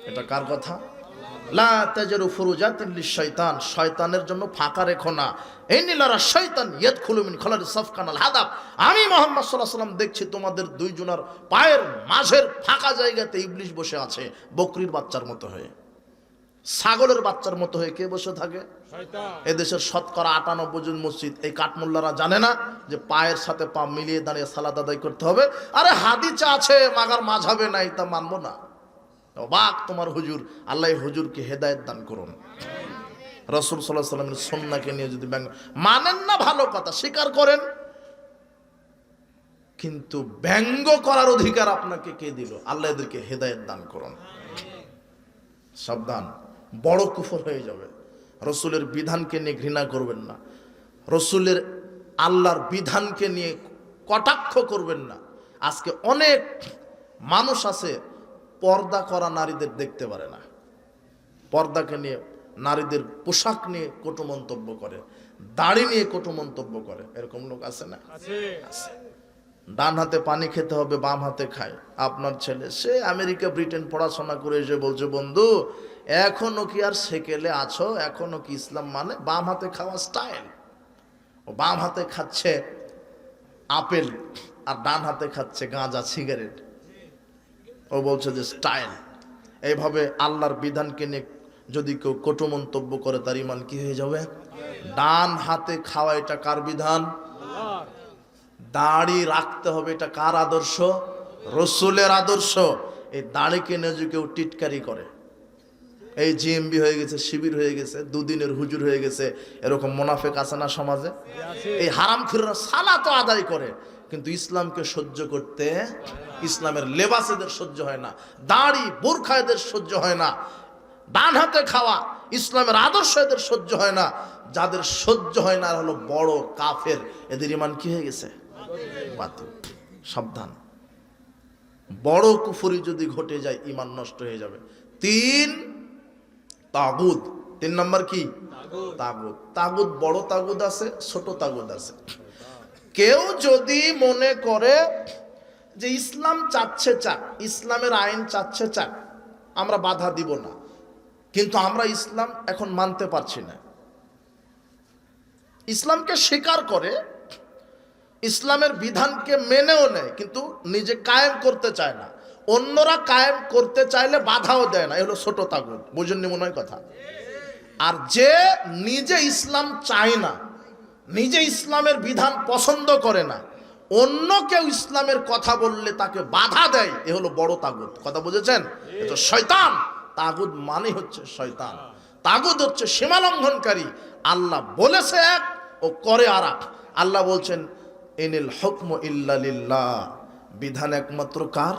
এটা কার কথা? লা তাজরু ফুরুজাতিন লিশ-শাইতান, শয়তানের জন্য ফাঁকা রেখো না। ইন্নাল্লাহ শাইতান ইয়াদখুলু মিন খালালি সাফকানাল হাদাব, আমি মুহাম্মদ সাল্লাল্লাহু আলাইহি ওয়াসাল্লাম দেখছি তোমাদের দুইজনের পায়ের মাঝের ফাঁকা জায়গাতে ইবলিশ বসে আছে, বকরির বাচ্চার মতো হয়ে, ছাগলের বাচ্চার মতো হয়ে। কে বসে থাকে? শয়তান। এদেশের শতকরা 98 জন মসজিদ এই কাঠমোল্লারা জানে না যে পায়ের সাথে পা মিলিয়ে দাঁড়িয়ে সালাত আদায় করতে হবে। আরে হাদিসে আছে, মাগার মাযহাবে নাই, তা মানবো না। অবাক তোমার হুজুর। আল্লাহ হুজুরকে হেদায়েত দান করুন। রাসূল সাল্লাল্লাহু আলাইহি ওয়াসাল্লামের সুন্নাহকে নিয়ে যদি ব্যঙ্গ মানেন না, ভালো কথা, স্বীকার করেন, কিন্তু ব্যঙ্গ করার অধিকার আপনাকে কে দিল? আল্লাহ এদেরকে হেদায়েত দান করুন। সাবধান, বড় কুফর হয়ে যাবে। রাসূলের বিধানকে নিয়ে ঘৃণা করবেন না, রাসূলের আল্লাহর বিধানকে নিয়ে কটাক্ষ করবেন না। আজকে অনেক মানুষ আছে পর্দা করা নারীদের দেখতে পারে না, পর্দাকে নিয়ে, নারীদের পোশাক নিয়ে কটু মন্তব্য করে, দাড়ি নিয়ে কটু মন্তব্য করে। এরকম লোক আছে না? আছে। ডান হাতে পানি খেতে হবে, বাম হাতে খায়। আপনার ছেলে সে আমেরিকা ব্রিটেন পড়াশোনা করে এসে বলছে, বন্ধু এখনো কি আর সেকেলে আছো? এখনো কি ইসলাম মানে বাম হাতে খাওয়া স্টাইল? ও বাম হাতে খাচ্ছে আপেল আর ডান হাতে খাচ্ছে গাঁজা, সিগারেট। ও বলছে যে স্টাইল। এইভাবে আল্লাহর বিধানকে নিয়ে যদি কেউ কটু মন্তব্য করে তার ঈমান কি হয়ে যাবে? ডান হাতে খাওয়া এটা কার বিধান? দাড়ি রাখতে হবে এটা কার আদর্শ? রসুলের আদর্শ। এই দাড়িকে নিয়ে যদি কেউ টিটকারি করে, এই জিএমবি হয়ে গেছে, শিবির হয়ে গেছে, দুদিনের হুজুর হয়ে গেছে, এরকম মুনাফিক আছে না সমাজে? এই হারামখোররা সালাত আদায় করে কিন্তু ইসলামকে সহ্য করতে, ইসলামের লেবাস এদের সহ্য হয় না, দাড়ি বোরখা এদের সহ্য হয় না, ডান হাতে খাওয়া ইসলামের আদর্শ এদের সহ্য হয় না। যাদের সহ্য হয় না হলো বড় কাফের, এদের ঈমান কি হয়ে গেছে? বাতিল। সাবধান, বড় কুফরি যদি ঘটে যায় ঈমান নষ্ট হয়ে যাবে। তিন, তাগুত। তিন নম্বর কি? তাগুত। তাগুত বড় তাগুত আছে, ছোট তাগুত আছে। কেউ যদি মনে করে যে ইসলাম চাচ্ছে চাক, ইসলামের আইন চাচ্ছে চাক, আমরা বাধা দিব না, কিন্তু আমরা ইসলাম এখন মানতে পারছি না, ইসলামকে স্বীকার করে, ইসলামের বিধানকে মেনেও নেয় কিন্তু নিজে কায়েম করতে চায় না, অন্যরা কায়েম করতে চাইলে বাধাও দেয় না, এ হলো ছোট তাগুত। বুঝেননি মনে হয় কথা? আর যে নিজে ইসলাম চায় না, নিজে ইসলামের বিধান পছন্দ করে না, অন্য কেউ ইসলামের কথা বললে তাকে বাধা দেয়, এ হলো বড় তাগুত। কথা বুঝেছেন? এটা শয়তান। তাগুত মানে হচ্ছে শয়তান। তাগুত হচ্ছে সীমা লঙ্ঘনকারী। আল্লাহ বলেছে এক ও করে আর এক। আল্লাহ বলছেন ইনিল হুকমু ইল্লা লিল্লাহ, বিধান একমাত্র কার?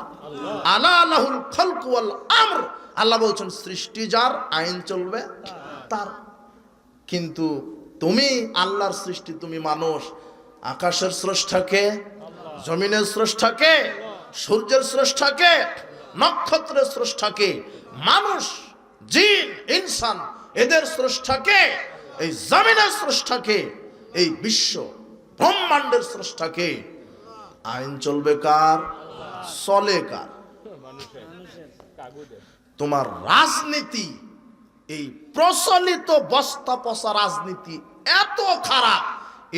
আলা আলাহুল খালকু ওয়াল আমর। আল্লাহ বলছেন সৃষ্টি যার, আইন চলবে তার। কিন্তু তুমি আল্লাহর সৃষ্টি, তুমি মানুষ, আকাশের স্রষ্টাকে, জমিনের স্রষ্টাকে, সূর্যের স্রষ্টাকে, নক্ষত্রের স্রষ্টাকে, মানুষ, জিন, ইনসান এদের স্রষ্টাকে, এই জমিনের স্রষ্টাকে, এই বিশ্ব ব্রহ্মাণ্ডের স্রষ্টাকে। আইন চলবে কার? চলে কার? তোমার রাজনীতি, এই প্রচলিত বস্তা পচা রাজনীতি এত খারাপ,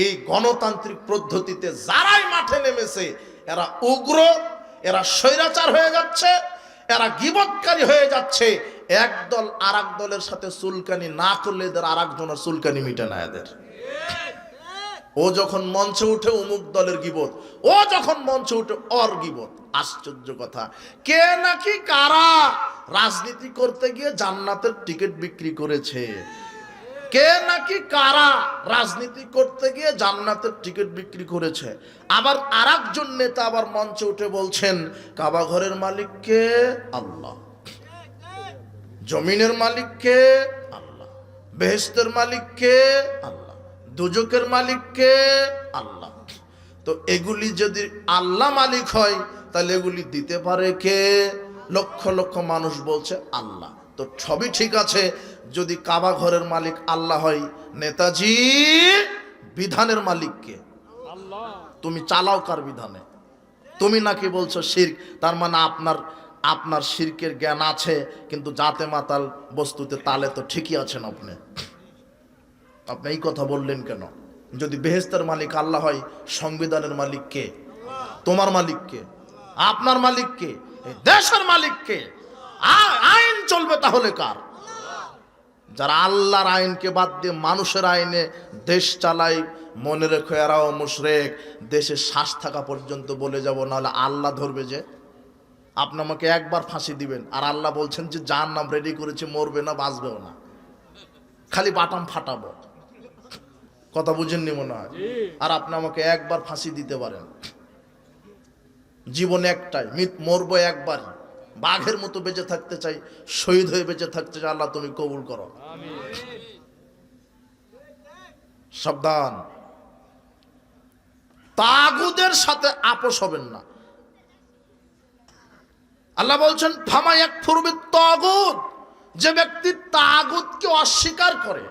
এই গণতান্ত্রিক পদ্ধতিতে যারাই মাঠে নেমেছে এরা উগ্র, এরা স্বৈরাচার হয়ে যাচ্ছে, এরা গীবতকারী হয়ে যাচ্ছে। একদল আর এক দলের সাথে চুলকানি না করলে এদের আর একজনের চুলকানি মিটে না এদের। ও যখন মঞ্চে উঠে অমুক দলের গীবত, ও যখন মঞ্চে উঠে ওর গীবত। আশ্চর্য কথা, কে নাকি কারা রাজনীতি করতে গিয়ে জান্নাতের টিকিট বিক্রি করেছে, কে নাকি কারা রাজনীতি করতে গিয়ে জান্নাতের টিকিট বিক্রি করেছে। আবার আরেকজন নেতা আবার মঞ্চে উঠে বলছেন কাবা ঘরের মালিক কে? আল্লাহ। জমিনের মালিক কে? আল্লাহ। বেহেশতের মালিক কে? আল্লাহ। দুজকের মালিক কে? আল্লাহ। তো এগুলি যদি আল্লাহ মালিক হয় তাহলে এগুলি দিতে পারে কে? লক্ষ লক্ষ মানুষ বলছে আল্লাহ। তো সবই ঠিক আছে, যদি কাবা ঘরের মালিক আল্লাহ হয়, নেতাজি বিধানের মালিক কে? তুমি চালাও কার বিধানে? তুমি নাকি বলছো শিরক, তার মানে আপনার শিরকের জ্ঞান আছে কিন্তু জাতে মাতাল বস্তুতে তালে তো ঠিকই আছেন আপনি। আপনি এই কথা বললেন কেন? যদি বেহেশতের মালিক আল্লাহ হয়, সংবিধানের মালিক কে? তোমার মালিক কে? আপনার মালিক কে? এই দেশের মালিক কে? আইন চলবে তাহলে কার? যারা আল্লাহর আইনকে বাদ দিয়ে মানুষের আইনে দেশ চালায়, মনে রেখো এরাও মুশরিক। দেশে শ্বাস থাকা পর্যন্ত বলে যাব, নাহলে আল্লাহ ধরবে যে। আপনি আমাকে একবার ফাঁসি দিবেন আর আল্লাহ বলছেন যে জাহান্নাম রেডি করেছে, মরবে না, বাঁচবেও না, খালি বাটাম ফাটাবো। কথা বুঝেননি মনে হয়? আর আপনি আমাকে একবার ফাঁসি দিতে পারেন, জীবন একটাই, মরবো একবার, বাঘের মতো বেঁচে থাকতে চাই, শহীদ হয়ে বেঁচে থাকতে চাই, আল্লাহ তুমি কবুল করো। সাবধান, তাগুদের সাথে আপোষ হবেন না। আল্লাহ বলছেন ফামা ইয়াকফুর বিত-তাগুত, যে ব্যক্তি তাগুতকে অস্বীকার করে।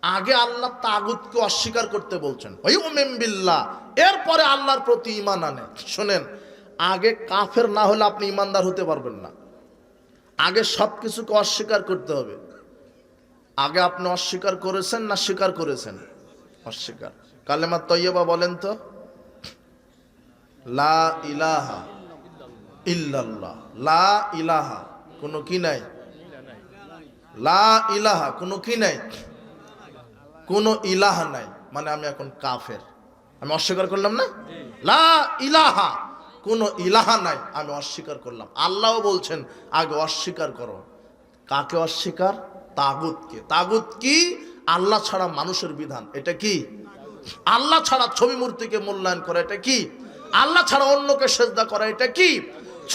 আগে আল্লাহ তাগুতকে অস্বীকার করতে বলছেন, ওয়ায়ুমিন বিল্লাহ, এরপরে আল্লাহর প্রতি ঈমান আনে। শুনেন, আগে কাফের না হলে আপনি ঈমানদার হতে পারবেন না। আগে সব কিছুকে অস্বীকার করতে হবে। আগে আপনি অস্বীকার করেছেন না স্বীকার করেছেন? অস্বীকার। কালেমা তয়্যিবা বলেন তো, লা ইলাহা ইল্লাল্লাহ, লা ইলাহা কোনো কি নাই, লা ইলাহা কোনো কি নাই, কোনো ইলাহা নাই, মানে আমি এখন কাফের, আমি অস্বীকার করলাম না। লা ইলাহা কোনো ইলাহা নাই, আমি অস্বীকার করলাম। আল্লাহ বলছেন আগে অস্বীকার করো। কাকে অস্বীকার? তাগুতকে। তাগুত কি? আল্লাহ ছাড়া মানুষের বিধান, এটা কি? আল্লাহ ছাড়া ছবি মূর্তিকে মূল্যায়ন করা, এটা কি? আল্লাহ ছাড়া অন্যকে সেজদা করা, এটা কি?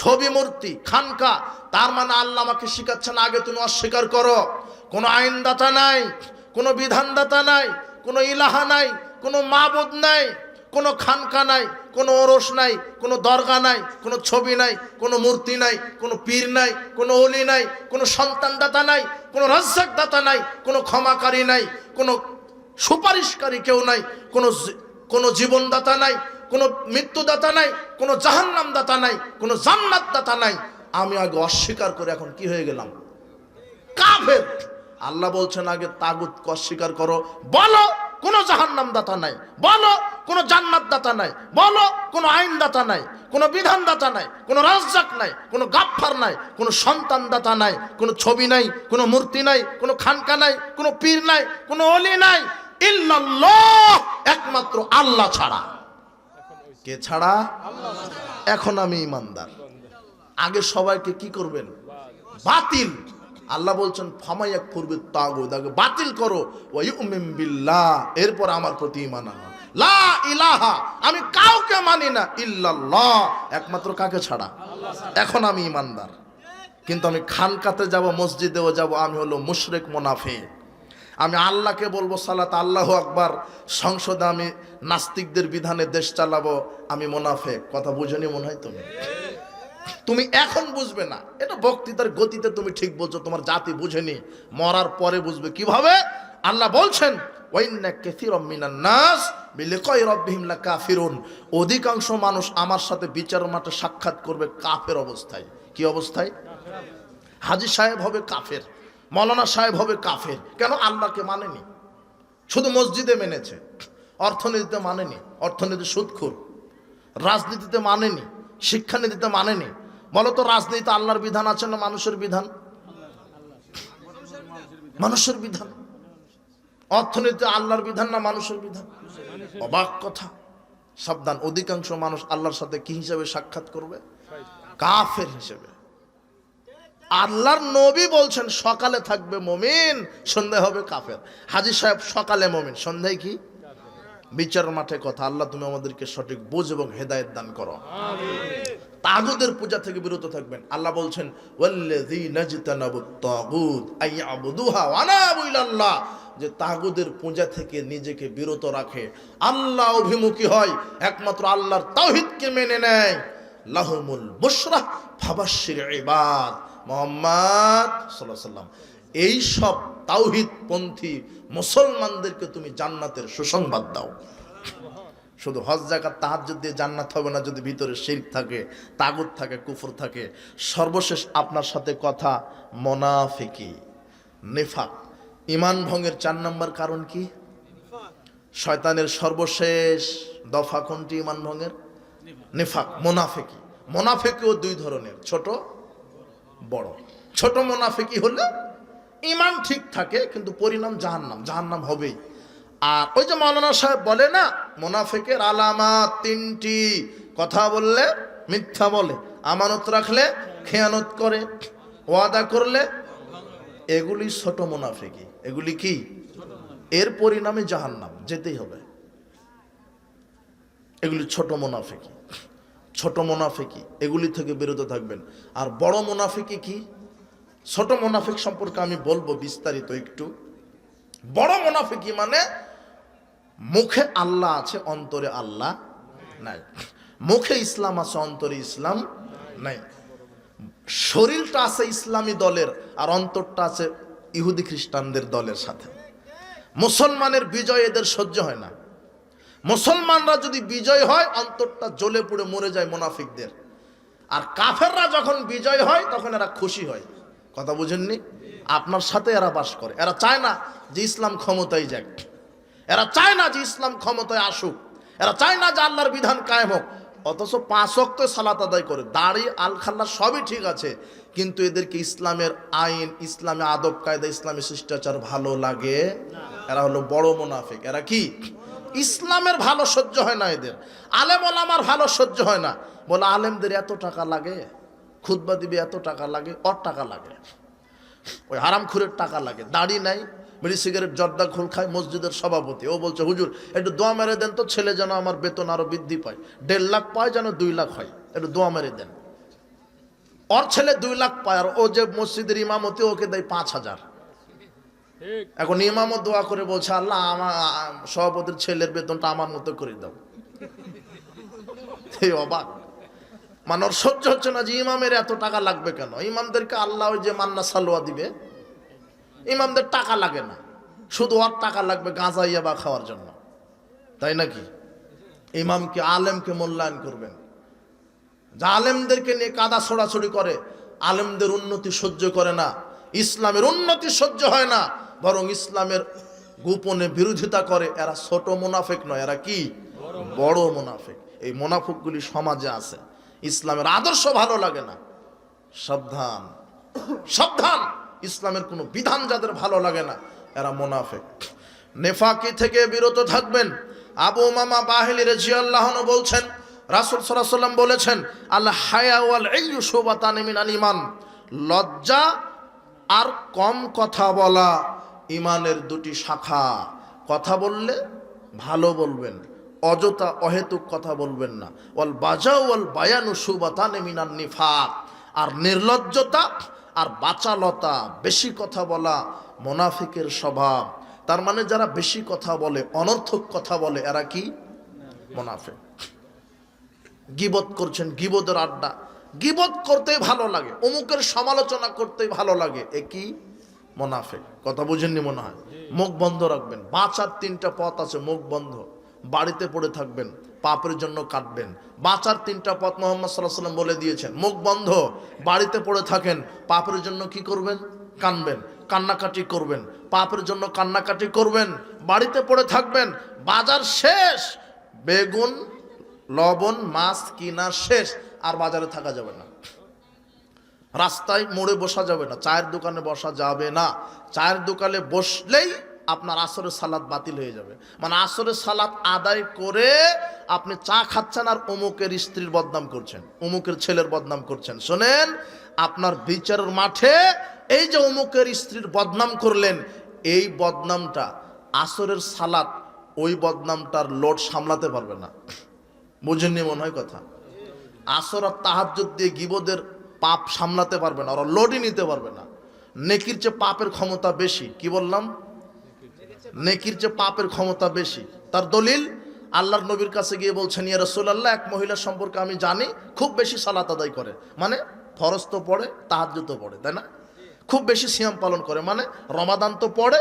ছবি মূর্তি, খানকা। তার মানে আল্লাহ আমাকে শিখাচ্ছেন আগে তুমি অস্বীকার করো। কোনো আইনদাতা নাই, কোনো বিধানদাতা নাই, কোনো ইলাহা নাই, কোনো মাবুদ নাই, কোনো খানকা নাই, কোনো ওরস নাই, কোনো দরগা নাই, কোনো ছবি নাই, কোনো মূর্তি নাই, কোনো পীর নাই, কোনো ওলি নাই, কোনো সন্তান দাতা নাই, কোনো রাজ্জাক দাতা নাই, কোনো ক্ষমাকারী নাই, কোনো সুপারিশকারী কেউ নাই, কোনো জীবনদাতা নাই, কোনো মৃত্যুদাতা নাই, কোনো জাহান্নাম দাতা নাই, কোনো জান্নাত দাতা নাই। আমি আগে অস্বীকার করে এখন কি হয়ে গেলাম? কাফের। আল্লাহ বলছেন আগে তাগুতকে অস্বীকার করো। বলো কোনো জাহান্নাম দাতা নাই, বলো কোনো জান্নাত দাতা নাই, বলো কোনো আইন দাতা নাই, কোনো বিধান দাতা নাই, কোনো রাজ্জাক নাই, কোনো গাফফার নাই, কোনো সন্তান দাতা নাই, কোনো ছবি নাই, কোনো মূর্তি নাই, কোনো খানকা নাই, কোনো পীর নাই, কোনো ওলি নাই, ইল্লাল্লাহ, একমাত্র আল্লাহ ছাড়া। কে ছাড়া? এখন আমি ইমানদার। আগে সবাইকে কি করবেন? বাতিল। আল্লাহ বলছেন ফামাইয়াক ফুরবিত তাগুত, আগে বাতিল করো, ওয়া ইউমিন বিল্লাহ, এরপর আমার প্রতি ঈমান আনো। লা ইলাহা, আমি কাউকে মানি না, ইল্লাল্লাহ, একমাত্র কাকে ছাড়া? এখন আমি ইমানদার। কিন্তু আমি খানকাতে যাব, মসজিদেও যাব, আমি হলো মুশরিক, মুনাফিক। আমি আল্লাহকে বলবো সালাত, আল্লাহু আকবার, সংসদে আমি নাস্তিকদের বিধানে দেশ চালাবো, আমি মুনাফিক। কথা বুঝেনি মনে হয় তুমি? তুমি এখন বুঝবে না, এটা বক্তৃতার গতিতে তুমি ঠিক বলছো, তোমার জাতি বুঝেনি, মরার পরে বুঝবে। কিভাবে? আল্লাহ বলছেন ওয়াইন্না কাসীরাম মিনান নাস বিলিকাই রাব্বিহিম লাকাফিরুন, অধিকাংশ মানুষ আমার সাথে বিচার মাঠে সাক্ষাৎ করবে কাফের অবস্থায়। কি অবস্থায়? হাজী সাহেব হবে কাফের, মৌলানা সাহেব হবে কাফের। কেন? আল্লাহকে মানেনি, শুধু মসজিদে মেনেছে, অর্থনীতিতে মানেনি, অর্থনীতি সুদখোর, রাজনীতিতে মানেনি, শিক্ষানীতিতে মানেনি। বলো তো রাজনীতি আল্লাহর বিধান আছে না মানুষের বিধান? মানুষের বিধান। অর্থনীতি আল্লাহর বিধান না মানুষের বিধান? অবাক কথা। সাবধান, অধিকাংশ মানুষ আল্লাহর সাথে কি হিসাবে সাক্ষাৎ করবে? কাফের হিসেবে। আল্লাহর নবী বলছেন সকালে থাকবে মুমিন, সন্ধ্যায় হবে কাফের। হাজী সাহেব সকালে মুমিন, সন্ধ্যায় কি? বিচার মাঠে কথা। আল্লাহ তুমি আমাদেরকে সঠিক বুঝ এবং হেদায়েত দান করো। তাগুতের পূজা থেকে বিরত থাকবেন। আল্লাহ বলছেন ওয়াল্লাযীনা ইজতানাবুত তাগুত আইয়াবুদুহা ওয়া নাবু ইলাল্লাহ, যে তাগুতের পূজা থেকে নিজেকে বিরত রাখে, আল্লাহ অভিমুখী হয়, একমাত্র আল্লাহর তাওহীদকে মেনে নেয়, লাহুমুল বুশরা ফাবাশশির ইবাদ। মুহাম্মদ সাল্লাল্লাহু আলাইহি সাল্লাম, এই সব তাওহীদ পন্থী মুসলমানদেরকে তুমি জান্নাতের সুসংবাদ দাও। শুধু হজ যাকাত তাহাজ্জুদ দিয়ে জান্নাত হবে না, যদি ভিতরে শিরক থাকে, তাগুত থাকে, কুফর থাকে। সর্বশেষ আপনার সাথে কথা মুনাফিকি, নিফাক। ঈমান ভঙ্গের 4 নম্বর কারণ কি? শয়তানের সর্বশেষ দফা কোনটি ঈমান ভঙ্গের? নিফাক, মুনাফিকি। মুনাফিকিও 2 ধরনের, ছোট বড়। ছোট মুনাফিকি হলে ঈমান ঠিক থাকে কিন্তু পরিণাম জাহান্নাম, জাহান্নাম হবেই। আর ওই যে মাওলানা সাহেব বলে না, মুনাফিকের আলামত 3টি। কথা বললে মিথ্যা বলে, আমানত রাখলে খেয়ানত করে, ওয়াদা করলে, এগুলি ছোট মুনাফিকি। এগুলি কি? এর পরিণামে জাহান্নাম, যেতেই হবে। এগুলি ছোট মুনাফিকি। ছোট মুনাফিকি, এগুলি থেকে বিরত থাকবেন। আর বড় মুনাফিকি কি? ছোট মুনাফিক সম্পর্কে আমি বলবো বিস্তারিত একটু। বড় মুনাফিকি মানে মুখে আল্লাহ আছে, অন্তরে আল্লাহ নাই। মুখে ইসলাম আছে, অন্তরে ইসলাম নাই। শরীরটা আছে ইসলামী দলের, আর অন্তরটা আছে ইহুদি খ্রিস্টানদের দলের সাথে। মুসলমানের বিজয় এদের সহ্য হয় না। মুসলমানরা যদি বিজয় হয়, অন্তরটা জ্বলে পুড়ে মরে যায় মুনাফিকদের। আর কাফেররা যখন বিজয় হয় তখন এরা খুশি হয়। কথা বুঝেননি? আপনার সাথে এরা বাস করে। এরা চায় না যে ইসলাম ক্ষমতায় যাক, এরা চায় না যে ইসলাম ক্ষমতায় আসুক, এরা চায় না যে আল্লাহর বিধান কায়েম হোক। অথচ 5 ওয়াক্ত সালাত আদায় করে, দাড়ি আল খাল্লা সবই ঠিক আছে, কিন্তু এদেরকে ইসলামের আইন, ইসলামী আদব কায়দা, ইসলামী শিষ্টাচার ভালো লাগে। এরা হলো বড় মুনাফিক। এরা কি? ইসলামের ভালো সহ্য হয় না এদের, আলেম ওলামার ভালো সহ্য হয় না। বলে আলেমদের এত টাকা লাগে, খুতবা দিবে এত টাকা লাগে, ওর টাকা লাগে, ওই হারামখুরের টাকা লাগে। দাড়ি নাই, বিড়ি সিগারেট জর্দা খোল খায়, মসজিদের সভাপতি। ও বলছে হুজুর একটু দোয়া মেরে দেন তো, ছেলে যেন আমার বেতন আরো বৃদ্ধি পায়, 1.5 লাখ পায় যেন 2 লাখ হয়, একটু দোয়া মেরে দেন। ওর ছেলে 2 লাখ পায়, আর ও যে মসজিদের ইমামতি ওকে দেয় 5,000। এখন ইমামও দোয়া করে বলছে আল্লাহ আমার সভাপতির ছেলের বেতনটা আমার মতো করে দাও। এই অবাক, মানে ওর সহ্য হচ্ছে না যে ইমামের এত টাকা লাগবে কেন। ইমামদেরকে আল্লাহ ওই যে মান্না সালোয়া দিবে, ইমামদের টাকা লাগে না, শুধু ওর টাকা লাগবে গাঁজা ইয়াবা খাওয়ার জন্য, তাই নাকি? ইমামকে আলেমকে মূল্যায়ন করবেন। যা আলেমদেরকে নিয়ে কাদা ছোড়াছড়ি করে, আলেমদের উন্নতি সহ্য করে না, ইসলামের উন্নতি সহ্য হয় না, বরং ইসলামের গোপনে বিরোধিতা করে, এরা ছোট মুনাফিক নয়, এরা কি? বড় মুনাফিক। এই মুনাফিকগুলি সমাজে আছে, ইসলামের আদর্শ ভালো লাগে না। সাবধান, সাবধান, ইসলামের কোনো বিধান যাদের ভালো লাগে না এরা মুনাফিক। নেফাকি থেকে বিরত থাকবেন। আবু উমামা বাহিলি রাদিয়াল্লাহু আনহু বলছেন, রাসূল সাল্লাল্লাহু আলাইহি ওয়াসাল্লাম বলেছেন, আল হায়া ওয়াল ইলু শুবাতান মিনাল ঈমান, লজ্জা আর কম কথা বলা ঈমানের দুটি শাখা। কথা বললে ভালো বলবেন, অযথা অহেতুক কথা বলবেন না। ওয়াল বাজাউ ওয়াল বায়ানু শুবাতান মিনান নিফাক, আর নির্লজ্জতা আর বাচালতা, বেশি কথা বলা মুনাফিকের স্বভাব। তার মানে যারা বেশি কথা বলে, অনর্থক কথা বলে, এরা কি? মুনাফিক। গীবত করছেন, গীবতের আড্ডা, গীবত করতেই ভালো লাগে, অমুকের সমালোচনা করতেই ভালো লাগে, এ কি? মুনাফিক। কথা বুঝেননি মনে হয়। মুখ বন্ধ রাখবেন। বাঁচার 3টা পথ আছে। মুখ বন্ধ, বাড়িতে পড়ে থাকবেন, পাপের জন্য কাটবেন। বাঁচার 3টা পথ মুহাম্মদ সাল্লাল্লাহু আলাইহি ওয়াসাল্লাম বলে দিয়েছেন। মুখ বন্ধ, বাড়িতে পড়ে থাকেন, পাপের জন্য কি করবেন? কানবেন, কান্নাকাটি করবেন, পাপের জন্য কান্নাকাটি করবেন, বাড়িতে পড়ে থাকবেন। বাজার শেষ, বেগুন লবণ মাছ কিনা শেষ, আর বাজারে থাকা যাবে না, রাস্তায় মোড়ে বসা যাবে না, চায়ের দোকানে বসা যাবে না। চায়ের দোকানে বসলেই আপনার আসরের সালাত বাতিল হয়ে যাবে। মানে আসরের সালাত আদায় করে আপনি চা খাচ্ছেন আর অমুকের স্ত্রীর বদনাম করছেন, অমুকের ছেলের বদনাম করছেন। শোনেন, আপনার বিচারের মাঠে এই যে অমুকের স্ত্রীর বদনাম করলেন, এই বদনামটা আসরের সালাত ওই বদনামটার লোড সামলাতে পারবে না। বুঝেননি মনে হয় কথা। আসর আর তাহাজ্জুদ দিয়ে গীবতের পাপ সামলাতে পারবে না, ওরা লোডই নিতে পারবে না। নেকির চেয়ে পাপের ক্ষমতা বেশি। কি বললাম? নেকির চেয়ে পাপের ক্ষমতা বেশি। তার দলিল, আল্লাহর নবীর কাছে গিয়ে বলছেন, ইয়া রাসূলুল্লাহ, এক মহিলা সম্পর্কে আমি জানি খুব বেশি সালাত আদায় করে, মানে ফরজ তো পড়ে, তাহাজ্জুদ তো পড়ে, তাই না? খুব বেশি সিয়াম পালন করে, মানে রমাদান তো পড়ে,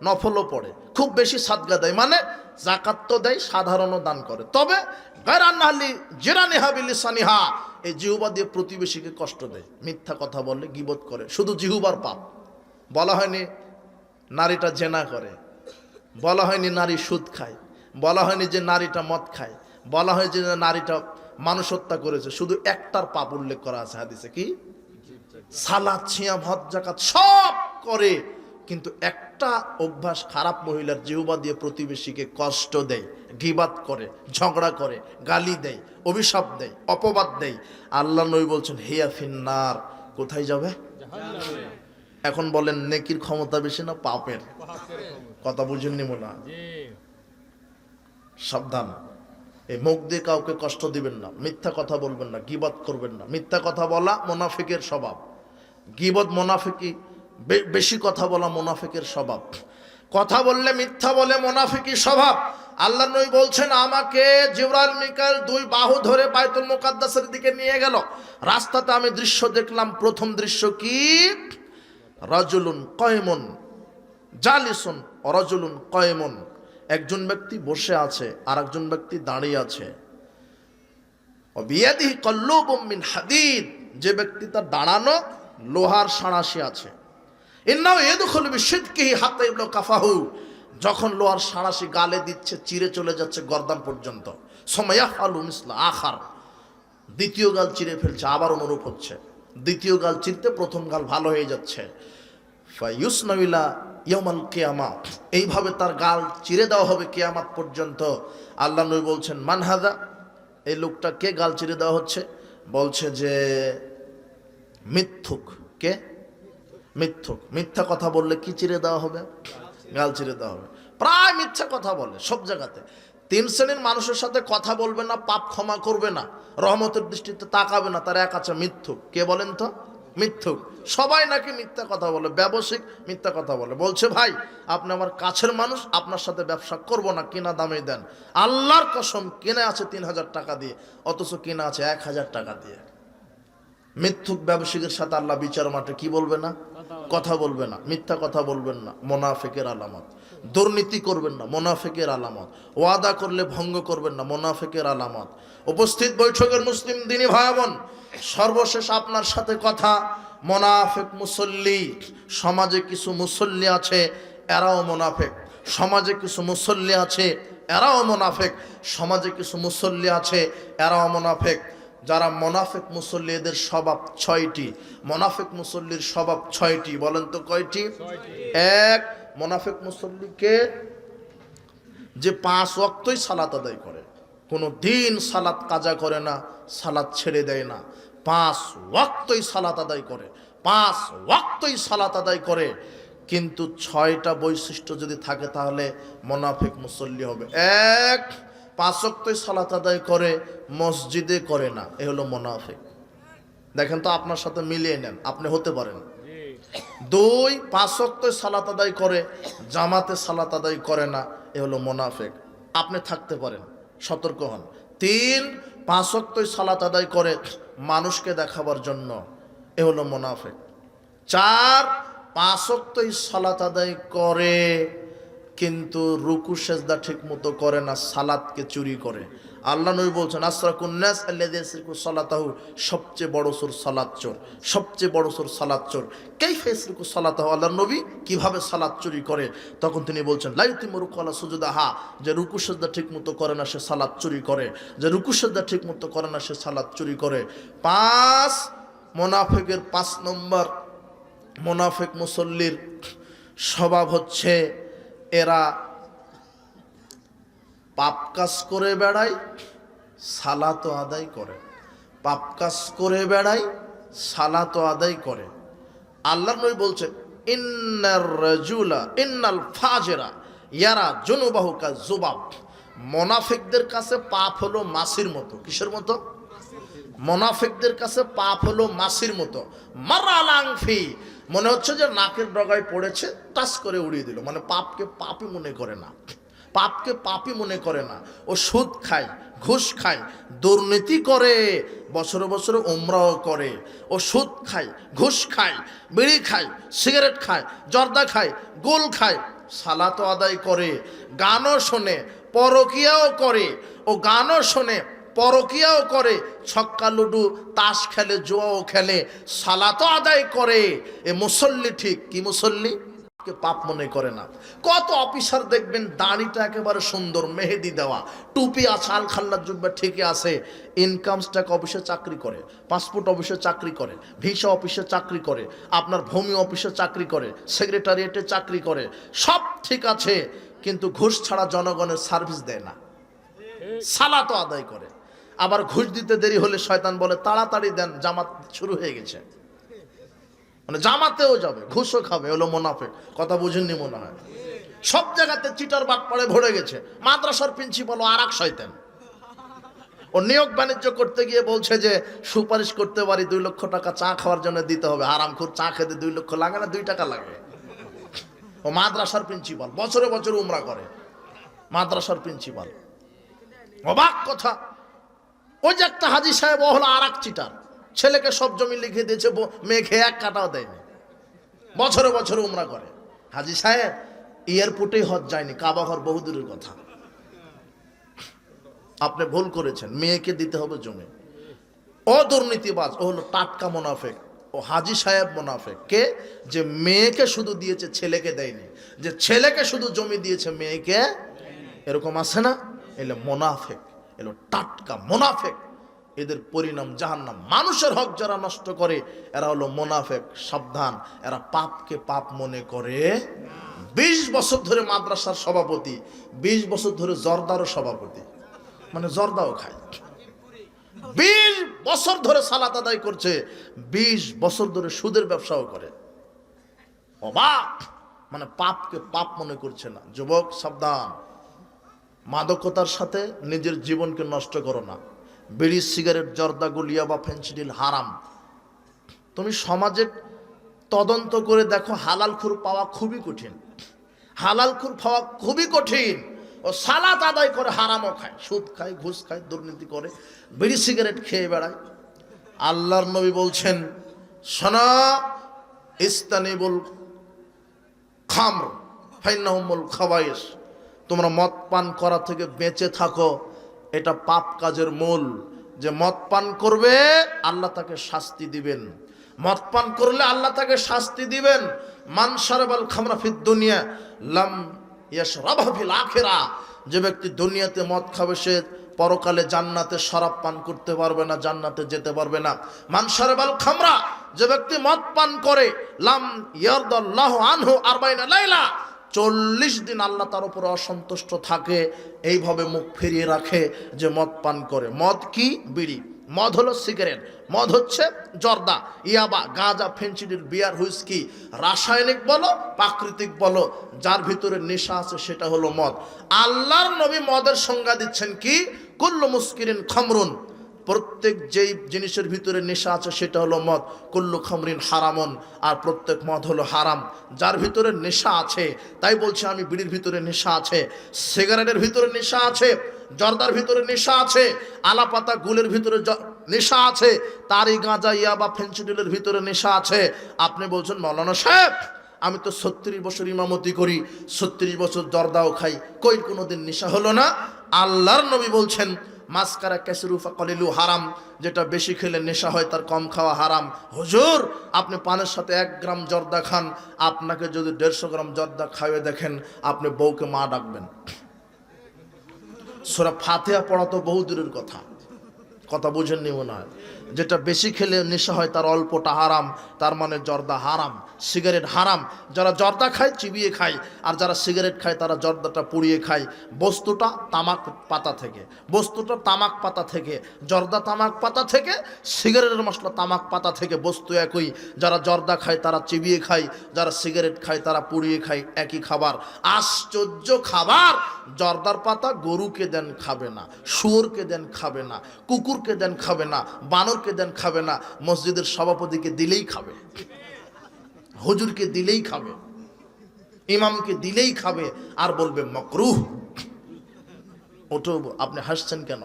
নফলও পড়ে, খুব বেশি সাদগা দেয়, মানে যাকাত তো দেয়, সাধারণও দান করে। তবে গায়রান্নাহলি জিরানিহা বিলিসানিহা, এই জিহ্বা দিয়ে প্রতিবেশীকে কষ্ট দেয়, মিথ্যা কথা বলে, গীবত করে, শুধু জিহ্বার পাপ। বলা হয়নি নারীটা জেনা করে, বলা হয়নি নারী সুদ খায়, বলা হয়নি যে নারীটা মদ খায়, বলা হয় যে নারীটা মানুষ হত্যা করেছে, শুধু একটার পাপ উল্লেখ করা আছে হাদিসে। কি? সালাত, সিয়াম, হজ, যাকাত সব করে, কিন্তু একটা অভ্যাস খারাপ, মহিলার জিহ্বা দিয়ে প্রতিবেশীকে কষ্ট দেয়, গীবাত করে, ঝগড়া করে, গালি দেয়, অভিশাপ দেয়, অপবাদ দেয়। আল্লাহ নবী বলছেন, হিয়া ফিন্নার, কোথায় যাবে? এখন বলেন, নেকির ক্ষমতা বেশি না পাপের? কথা বুঝেননি মনে হয়। সাবধান, এই মুখ দিয়ে কাউকে কষ্ট দিবেন না, মিথ্যা কথা বলবেন না, গীবত করবেন না। মিথ্যা কথা বলা মুনাফিকের স্বভাব, গীবত মুনাফিকি, বেশি কথা বলা মুনাফিকের স্বভাব। কথা বললে মিথ্যা বলে মুনাফিকি স্বভাব। আল্লাহ নবী বলছেন, আমাকে জিবরাইল মিকাইল 2 বাহু ধরে বাইতুল মুকাদ্দাসের দিকে নিয়ে গেল। রাস্তাতে আমি দৃশ্য দেখলাম। প্রথম দৃশ্য কি? রাজুলুন কায়মুন জালিসুন, রাজুলুন কায়মুন, একজন ব্যক্তি বসে আছে আর একজন ব্যক্তি দাঁড়িয়ে আছে। বিয়াদিহি কাল্লুবুম মিন হাদিদ, যে ব্যক্তি তার দাঁড়ানো লোহার সাঁড়াশি আছে। ইন্নাহু ইয়াদখুলু বিশিদকিহি হাত্তা ইবলু কাফাহু, যখন লোহার সাঁড়াশি গালে দিচ্ছে, চিরে চলে যাচ্ছে গর্দান পর্যন্ত। সুমাইয়াফআলু মিসলা আখার, দ্বিতীয় গাল চিরে ফেলছে, আবার অনুরূপ হচ্ছে। দ্বিতীয় গাল চিরতে প্রথম গাল ভালো হয়ে যাচ্ছে। ফায়ুসনাবিলা ইয়াউমাল কিয়ামাত, এইভাবে তার গাল চিরে দেওয়া হবে কিয়ামত পর্যন্ত। আল্লাহ নবী বলছেন মান হাদা, এই লোকটা কে গাল চিরে দেওয়া হচ্ছে? বলছে যে মিথ্যুক। কে? মিথ্যুক। মিথ্যা কথা বললে কি চিরে দেওয়া হবে? গাল চিরে দেওয়া হবে। প্রায় মিথ্যা কথা বলে সব জায়গাতে। 3 শ্রেণীর মানুষের সাথে কথা বলবে না, পাপ ক্ষমা করবে না, রহমতের দৃষ্টিতে তাকাবে না, তার এক আছে মিথ্যুক। কে বলেন তো? মিথ্যুক। সবাই নাকি মিথ্যা কথা বলে, ব্যবসায়িক মিথ্যা কথা বলে। বলছে ভাই আপনি আমার কাছের মানুষ, আপনার সাথে ব্যবসা করব না, কিনা দামে দেন। আল্লাহর কসম কিনে আছে 3000 টাকা দিয়ে, অথচ কিনা আছে 1000 টাকা দিয়ে। মিথ্যুক ব্যবসায়ীর সাথে আল্লাহ বিচার মাঠে কি বলবে না? কথা বলবে না। মিথ্যা কথা বলবেন না, মুনাফিকের আলামত। দুর্নীতি করবেন না, মুনাফিকের আলামত। ওয়াদা করলে ভঙ্গ করবেন না, মুনাফিকের আলামত। উপস্থিত বৈঠকের মুসলিম দিনী ভাই বোন, সর্বশেষ আপনার সাথে কথা, মুনাফিক মুসল্লি। সমাজে কিছু মুসল্লি আছে, এরাও মুনাফিক। সমাজে কিছু মুসল্লি আছে, এরাও মুনাফিক। সমাজে কিছু মুসল্লি আছে, এরাও মুনাফিক। যারা মুনাফিক মুসল্লি, এদের স্বভাব 6টি। মুনাফিক মুসল্লির স্বভাব 6টি। বলেন তো কয়টি? 1, মুনাফিক মুসল্লিকে যে 5 ওয়াক্তই সালাত আদায় করে, কোনো দিন সালাত কাজা করে না, সালাত ছেড়ে দেয় না, 5 ওয়াক্তই সালাত আদায় করে, 5 ওয়াক্তই সালাত আদায় করে। কিন্তু 6টা বৈশিষ্ট্য যদি থাকে তাহলে মুনাফিক মুসল্লি হবে। 1, 5 ওয়াক্তই সালাত আদায় করে, মসজিদে করে না, এ হলো মুনাফিক। দেখেন তো আপনার সাথে মিলিয়ে নেন, আপনি হতে পারেন। 2, 5 ওয়াক্তই সালাত আদায় করে, জামাতে সালাত আদায় করে না, এ হলো মুনাফিক। আপনি থাকতে পারেন, সতর্ক হন। 3, 5 ওয়াক্তই সালাত আদায় করে মানুষকে দেখাবার জন্য, এ হলো মুনাফিক। 4, 5 ওয়াক্তই সালাত আদায় করে কিন্তু রুকু সেজদা ঠিক মতো করে না, সালাতকে চুরি করে। আল্লাহ নবী বলছেন আসরাকুন নাস আল্লাযী ইয়াসরিকু সালাতাহু, সবচেয়ে বড় চোর সালাত চোর, সবচেয়ে বড় চোর সালাত চোর। কাইফা ইয়াসরিকু সালাতাহু, আল্লাহ নবী কিভাবে সালাত চুরি করে? তখন তিনি বলছেন লা ইউতিমু রুকু ওয়ালা সুজুদাহা, যে রুকু সেজদা ঠিক মতো করে না সে সালাত চুরি করে, যে রুকু সেজদা ঠিক মতো করে না সে সালাত চুরি করে। 5, মুনাফিকের 5 নম্বর মুনাফিক মুসল্লির স্বভাব হচ্ছে এরা পাপ কাজ করে বেড়ায়, সালাতও আদায় করে। পাপ কাজ করে বেড়ায়, সালাতও আদায় করে। আল্লাহর নবী বলছেন ইন্নাল ফাজেরা ইয়ারা জুনুবাহু কাযুবাব, মুনাফিকদের কাছে পাপ হলো মাছির মতো। কিসের মতো? মুনাফিকদের কাছে পাপ হলো মাছির মতো। মারালাংফি, মনে হচ্ছে যে নাকের ডগায় পড়েছে, টাচ করে উড়িয়ে দিল। মানে পাপকে পাপই মনে করে না, পাপকে পাপই মনে করে না। ও সুদ খায়, ঘুষ খায়, দুর্নীতি করে, বছরে বছরে উমরাও করে। ও সুদ খায়, ঘুষ খায়, বিড়ি খায়, সিগারেট খায়, জর্দা খায়, গোল খায়, সালাতও আদায় করে, গানও শোনে, পরকিয়াও করে। ও গানও শোনে, পরকিয়াও করে, ছক্কা লুডু তাস খেলে, জুয়াও খেলে, সালাতও আদায় করে। এ মুসল্লি ঠিক। কি মুসল্লি? পাপ মনে করে না। কত অফিসার দেখবেন দাড়িটা একেবারে সুন্দর, মেহেদি দেওয়া, টুপি আছে, আলখাল্লার জুব্বা ঠিকই আছে, ইনকাম ট্যাক্স অফিসে চাকরি করে, পাসপোর্ট অফিসে চাকরি করে, ভিসা অফিসে চাকরি করে, আপনার ভূমি অফিসে চাকরি করে, সেক্রেটারিয়েটে চাকরি করে, সব ঠিক আছে, কিন্তু ঘুষ ছাড়া জনগণের সার্ভিস দেয় না, সালাতও আদায় করে। আবার ঘুষ দিতে দেরি হলে শয়তান বলে তাড়াতাড়ি দেন, জামাত শুরু হয়ে গেছে। মানে জামাতেও যাবে, ঘুষও খাবে, হলো মুনাফিক। কথা বুঝেননি মনে হয়। সব জায়গাতে চিটার বাটপাড়ে ভরে গেছে। মাদ্রাসার প্রিন্সিপাল আর এক শয়তান, ও নিয়োগ বাণিজ্য করতে গিয়ে বলছে যে সুপারিশ করতে পারি 2 লক্ষ টাকা চা খাওয়ার জন্য দিতে হবে। হারামখোর, চা খেতে 2 লক্ষ লাগে না, 2 টাকা লাগে। ও মাদ্রাসার প্রিন্সিপাল, বছরে বছরে উমরা করে, মাদ্রাসার প্রিন্সিপাল। অবাক কথা, ওই যে একটা হাজী সাহেব, ও হলো আর এক চিটার। ছেলেকে সব জমি লিখে দিয়েছে, মেঘে 1 কাটাও দেয়নি, বছরে বছরে উমরা করে। হাজী সাহেব এয়ারপোর্টেই হজ যায়নি, কাবা ঘর বহুদূরের কথা। আপনি ভুল করেছেন, মেয়েকে দিতে হবে জমি। ও দুর্নীতিবাজ, ও হলো টাটকা মুনাফিক। ও হাজী সাহেব মুনাফিক। কে? যে মেয়েকে শুধু দিয়েছে, ছেলেকে দেয়নি, যে ছেলেকে শুধু জমি দিয়েছে, মেয়েকে। এরকম আছে না? এলো মুনাফিক, এলো টাটকা মুনাফিক। এদের পরিণাম জাহান্নাম। মানুষের হক যারা নষ্ট করে এরা হলো মুনাফিক। সাবধান, এরা পাপকে পাপ মনে করে। 20 বছর ধরে মাদ্রাসার সভাপতি, 20 বছর ধরে জর্দারও সভাপতি, মানে জর্দাও খায়। 20 বছর ধরে সালাত আদায় করছে, 20 বছর ধরে সুদের ব্যবসাও করে। অবাক, মানে পাপকে পাপ মনে করছে না। যুবক সাবধান, মাদকতার সাথে নিজের জীবনকে নষ্ট করো না। বিড়ি, সিগারেট, জর্দা, গুলিয়া বা ফেন্সিডিল হারাম। তুমি সমাজে তদন্ত করে দেখো, হালালখোর পাওয়া খুবই কঠিন। হালালখোর পাওয়া খুবই কঠিন। ও সালাত আদায় করে হারামও খায়, সুদ খায়, ঘুষ খায়, দুর্নীতি করে, বিড়ি সিগারেট খেয়ে বেড়ায়। আল্লাহর নবী বলছেন, শোনা, ইস্তানিবুল খামর ফাইন্নাহুমুল খাবাইস, তোমরা মদ পান করা থেকে বেঁচে থাকো, এটা পাপ কাজের মূল। যে মদ পান করবে আল্লাহ তাকে শাস্তি দিবেন, মদ পান করলে আল্লাহ তাকে শাস্তি দিবেন। মান শারাবাল খামরা ফিদ দুনিয়া লাম ইয়াশরাবহা ফিল আখিরা, যে ব্যক্তি দুনিয়াতে মদ খাবে সে পরকালে জান্নাতে শরাব পান করতে পারবে না, জান্নাতে যেতে পারবে না। মান শারাবাল খামরা, যে ব্যক্তি মদ পান করে, লাম ইয়ারদাল্লাহু আনহু 40 লাইলা, 40 দিন আল্লাহ তার উপরে অসন্তুষ্ট থাকে। এইভাবে মুখ ফিরিয়ে রাখে যে মদ পান করে। মদ কি? বিড়ি। মদ হলো সিগারেট, মদ হচ্ছে জর্দা, ইয়াবা, গাঁজা, ফেন্সিডিল, বিয়ার, হুইস্কি। রাসায়নিক বলো প্রাকৃতিক বলো, যার ভিতরে নেশা আছে সেটা হলো মদ। আল্লাহর নবী মদের সংজ্ঞা দিচ্ছেন কি? কুল্লু মুস্কিরিন খামরুন, প্রত্যেক যেই জিনিসের ভিতরে নেশা আছে সেটা হলো মদ। কুল্লু খামরিন হারামন, আর প্রত্যেক মদ হলো হারাম। যার ভিতরে নেশা আছে, তাই বলছে আমি, বিড়ির ভিতরে নেশা আছে, সিগারেটের ভিতরে নেশা আছে, জর্দার ভিতরে নেশা আছে, আলাপাতা গুলের ভিতরে নেশা আছে, তারই গাঁজা, ইয়াবা, ফেন্সিডিলের ভিতরে নেশা আছে। আপনি বলছেন মৌলানা সাহেব আমি তো 36 বছর ইমামতি করি, 36 বছর জর্দাও খাই, কই কোনোদিন নেশা হলো না? আল্লাহর নবী বলছেন মাসকারা কাসরুফা কলিলু হারাম, যেটা বেশি খেলে নেশা হয় তার কম খাওয়া হারাম। হুজুর আপনি পানের সাথে 1 গ্রাম জর্দা খান, আপনাকে যদি 150 গ্রাম জর্দা খাইয়ে দেখেন, আপনি বউকে মা ডাকবেন। সূরা ফাতিহা পড়া তো বহু দূরের কথা, কথা বুঝেননি মনে হয়। যেটা বেশি খেলে নেশা হয় তার অল্পটা হারাম, তার মানে জর্দা হারাম, সিগারেট হারাম। যারা জর্দা খায় চিবিয়ে খায়, আর যারা সিগারেট খায় তারা জর্দাটা পুড়িয়ে খায়। বস্তুটা তামাক পাতা থেকে, বস্তুটা তামাক পাতা থেকে, জর্দা তামাক পাতা থেকে, সিগারেটের মশলা তামাক পাতা থেকে, বস্তু একই। যারা জর্দা খায় তারা চিবিয়ে খায়, যারা সিগারেট খায় তারা পুড়িয়ে খায়, একই খাবার। আশ্চর্য খাবার! জর্দার পাতা গরুকে দেন খাবে না, শুয়োরকে দেন খাবে না, কুকুরকে দেন খাবে না, বানরকে দেন খাবে না, মসজিদের সভাপতিকে দিলেই খাবে, হুজুরকে দিলেই খাবে, ইমামকে দিলেই খাবে, আর বলবে মাকরুহ। ওটো আপনি হাসছেন কেন?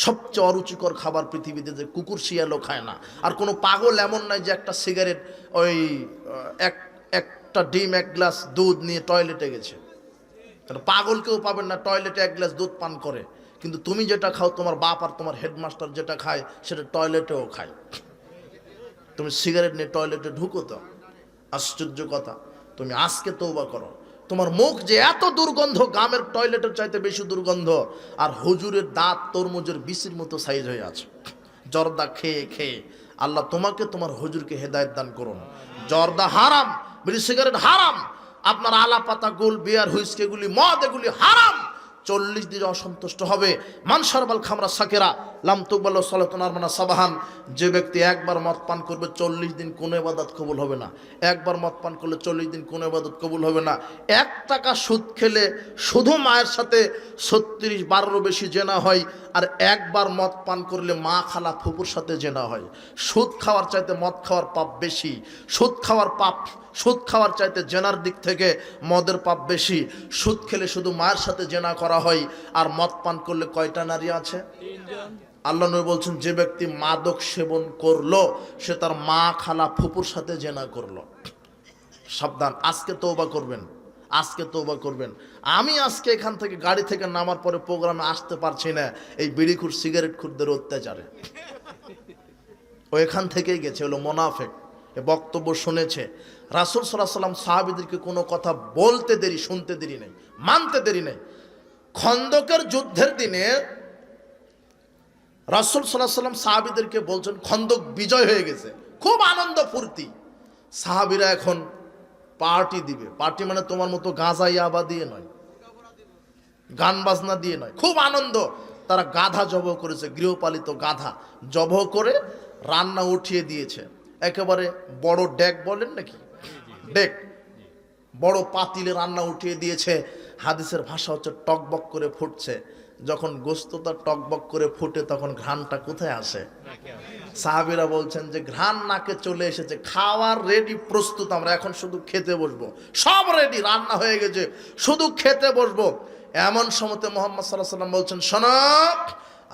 সবচেয়ে অরুচিকর খাবার পৃথিবীতে যে কুকুর শিয়ালও খায় না। আর কোনো পাগল এমন নয় যে একটা সিগারেট, ওই একটা ডিম, 1 গ্লাস দুধ নিয়ে টয়লেটে গেছে। পাগলকেও পাবেন না টয়লেটে 1 গ্লাস দুধ পান করে। কিন্তু তুমি যেটা খাও, তোমার বাপ আর তোমার হেডমাস্টার যেটা খায় সেটা টয়লেটেও খায়। তুমি সিগারেট নিয়ে টয়লেটে ঢুকো তো? আশ্চর্য কথা। তুমি আজকে তওবা করো, তোমার মুখ যে এত দুর্গন্ধ, গ্রামের টয়লেটের চাইতে বেশি দুর্গন্ধ, আর হুজুরের দাঁত তরমুজের বিচির মতো সাইজ হয়ে আছে জর্দা খেয়ে খেয়ে। আল্লাহ তোমাকে তোমার হুজুরকে হেদায়েত দান করুন। জর্দা হারাম, বিড়ি সিগারেট হারাম, আপনার আলাপাতা, গোল, বিয়ার, হুইস্কি, এগুলি মদ, এগুলি হারাম। 40 দিন অসন্তুষ্ট হবে। মান শারবাল খামরা সাকেরা লাম তুকবাল সালাতুন আরমানা সাবাহান, যে ব্যক্তি একবার মদ পান করবে 40 দিন কোনো ইবাদত কবুল হবে না। একবার মদ পান করলে 40 দিন কোনো ইবাদত কবুল হবে না। 1 টাকা সুদ খেলে শুধু মায়ের সাথে 36-12 বেশি জেনা হয়, আর একবার মদ পান করলে মা, খালা, ফুপুর সাথে জেনা হয়। সুদ খাওয়ার চাইতে মদ খাওয়ার পাপ বেশি। সুদ খাওয়ার চাইতে জেনার দিক থেকে মদের পাপ বেশি। সুদ খেলে শুধু মায়ের সাথে জেনা করা হয়, আর মদ পান করলে কয়টা নারী আছে? 3 জন। আল্লাহ নবী বলছেন যে ব্যক্তি মাদক সেবন করলো সে তার মা, খালা, ফুপুর সাথে জেনা করলো। সাবধান, আজকে তওবা করবেন, আজকে তওবা করবেন। আমি আজকে এখান থেকে গাড়ি থেকে নামার পরে প্রোগ্রামে আসতে পারছি না এই বিড়িখুর, সিগারেট খুরদের অত্যাচারে। ও এখান থেকেই গেছে, হলো মুনাফিক। এ বক্তব্য শুনেছে। রাসূল সাল্লাল্লাহু আলাইহি ওয়াসাল্লাম সাহাবীদেরকে কোনো কথা বলতে দেরি, শুনতে দেরি নেই, মানতে দেরি নেই। খন্দকের যুদ্ধের দিনে রাসূল সাল্লাল্লাহু আলাইহি সাল্লাম সাহাবীদেরকে বলছেন খন্দক বিজয় হয়ে গেছে, খুব আনন্দ ফুর্তি। সাহাবীরা এখন পার্টি দিবে। পার্টি মানে তোমার মতো গাঁজা ইয়াবা দিয়ে নয়, গান বাজনা দিয়ে নয়, খুব আনন্দ। তারা গাধা জবাহ করেছে, গৃহপালিত গাধা জবাহ করে রান্না উঠিয়ে দিয়েছে। একেবারে বড় ডেক বলেন নাকি, ডেক, বড় পাতিলে রান্না উঠিয়ে দিয়েছে। হাদিসের ভাষা হচ্ছে টকবক করে ফুটছে। যখন গোস্তটা টকবক করে ফুটে তখন ঘ্রাণটা কোথায় আসে? সাহাবীরা বলছেন যে ঘ্রাণ নাকে চলে এসেছে, খাওয়ার রেডি, প্রস্তুত, আমরা এখন শুধু খেতে বসবো, সব রেডি, রান্না হয়ে গেছে, শুধু খেতে বসবো। এমন সময়তে মুহাম্মদ সাল্লাল্লাহু আলাইহি ওয়াসাল্লাম বলছেন, শোনো,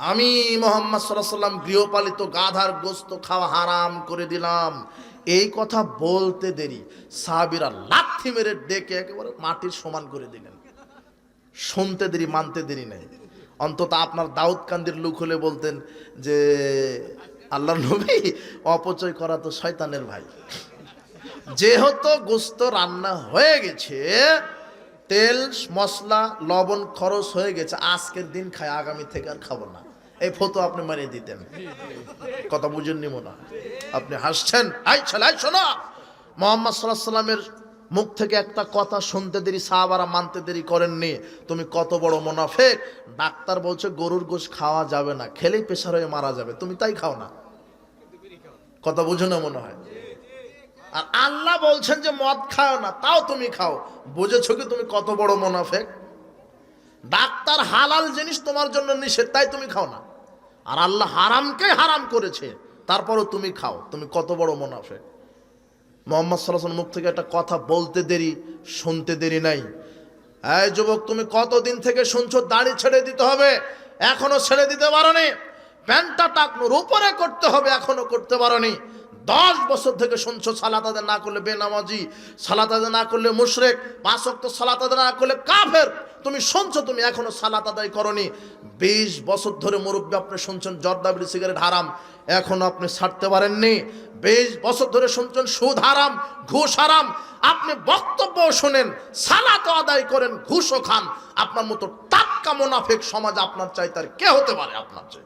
আমি মুহাম্মদ সাল্লাল্লাহু আলাইহি ওয়াসাল্লাম গৃহপালিত গাধার গোস্ত খাওয়া হারাম করে দিলাম। এই কথা বলতে দেরি সাহাবীরা লাথি মেরে ডেকে একেবারে মাটির সমান করে দিলেন। শুনতে দেরি, মানতে দেরি নেই। অন্তত আপনার দাউদকান্দির লোক হলে বলতেন যে আল্লাহর নবী, অপচয় করা তো শয়তানের ভাই। যেহেতু গোস্ত রান্না হয়ে গেছে, তেল মশলা লবণ খরচ হয়ে গেছে, আজকের দিন খাই, আগামী থেকে আর খাবো না, এই ফটো আপনি মারিয়ে দিতেন। কথা বুঝেননি মনে হয়, আপনি হাসছেন। আই ছেলে শোনো, মুহাম্মদ সাল্লাল্লাহু আলাইহি ওয়াসাল্লামের মুখ থেকে একটা কথা শুনতে দেরি, সাহাবারা মানতে দেরি করেননি। তুমি কত বড় মুনাফিক। ডাক্তার বলছে গরুর গোশত খাওয়া যাবে না, খেলেই প্রেসার হয়ে মারা যাবে, তুমি তাই খাও না। কথা বুঝো না মনে হয়। আর আল্লাহ বলছেন যে মদ খাও না, তাও তুমি খাও। বুঝেছো কি তুমি কত বড় মুনাফিক? ডাক্তার হালাল জিনিস তোমার জন্য নিষেধ, তাই তুমি খাও না। আর আল্লাহ হারামকে হারাম করেছে, তারপরও তুমি খাও, তুমি কত বড় মুনাফিক। মুহাম্মদ সাল্লাল্লাহু আলাইহি ওয়াসাল্লাম মুখ থেকে একটা কথা বলতে দেরি, শুনতে দেরি নাই। এই যুবক, তুমি কতদিন থেকে শুনছো দাড়ি ছেড়ে দিতে হবে, এখনো ছেড়ে দিতে পারোনি। প্যান্টটা টাকনুর উপরে করতে হবে, এখনো করতে পারোনি। 10 বছর থেকে শুনছো সালাত আদায় না করলে বেনামাজি, সালাত আদায় না করলে মুশরিক, 5 ওয়াক্ত সালাত আদায় না করলে কাফের। তুমি শুনছো, তুমি এখনো সালাত আদায় করনি। 20 বছর ধরে মুরব্বী আপনি শুনছেন জর্দা বিড়ি সিগারেট হারাম, এখনো আপনি ছাড়তে পারেননি। 20 বছর ধরে শুনছেন সুদ হারাম, ঘুষ হারাম, আপনি বক্তব্য শোনেন, সালাত আদায় করেন, ঘুষও খান। আপনার মতো টাটকা মুনাফিক সমাজ আপনার চাইতে আর কে হতে পারে? আপনার চাই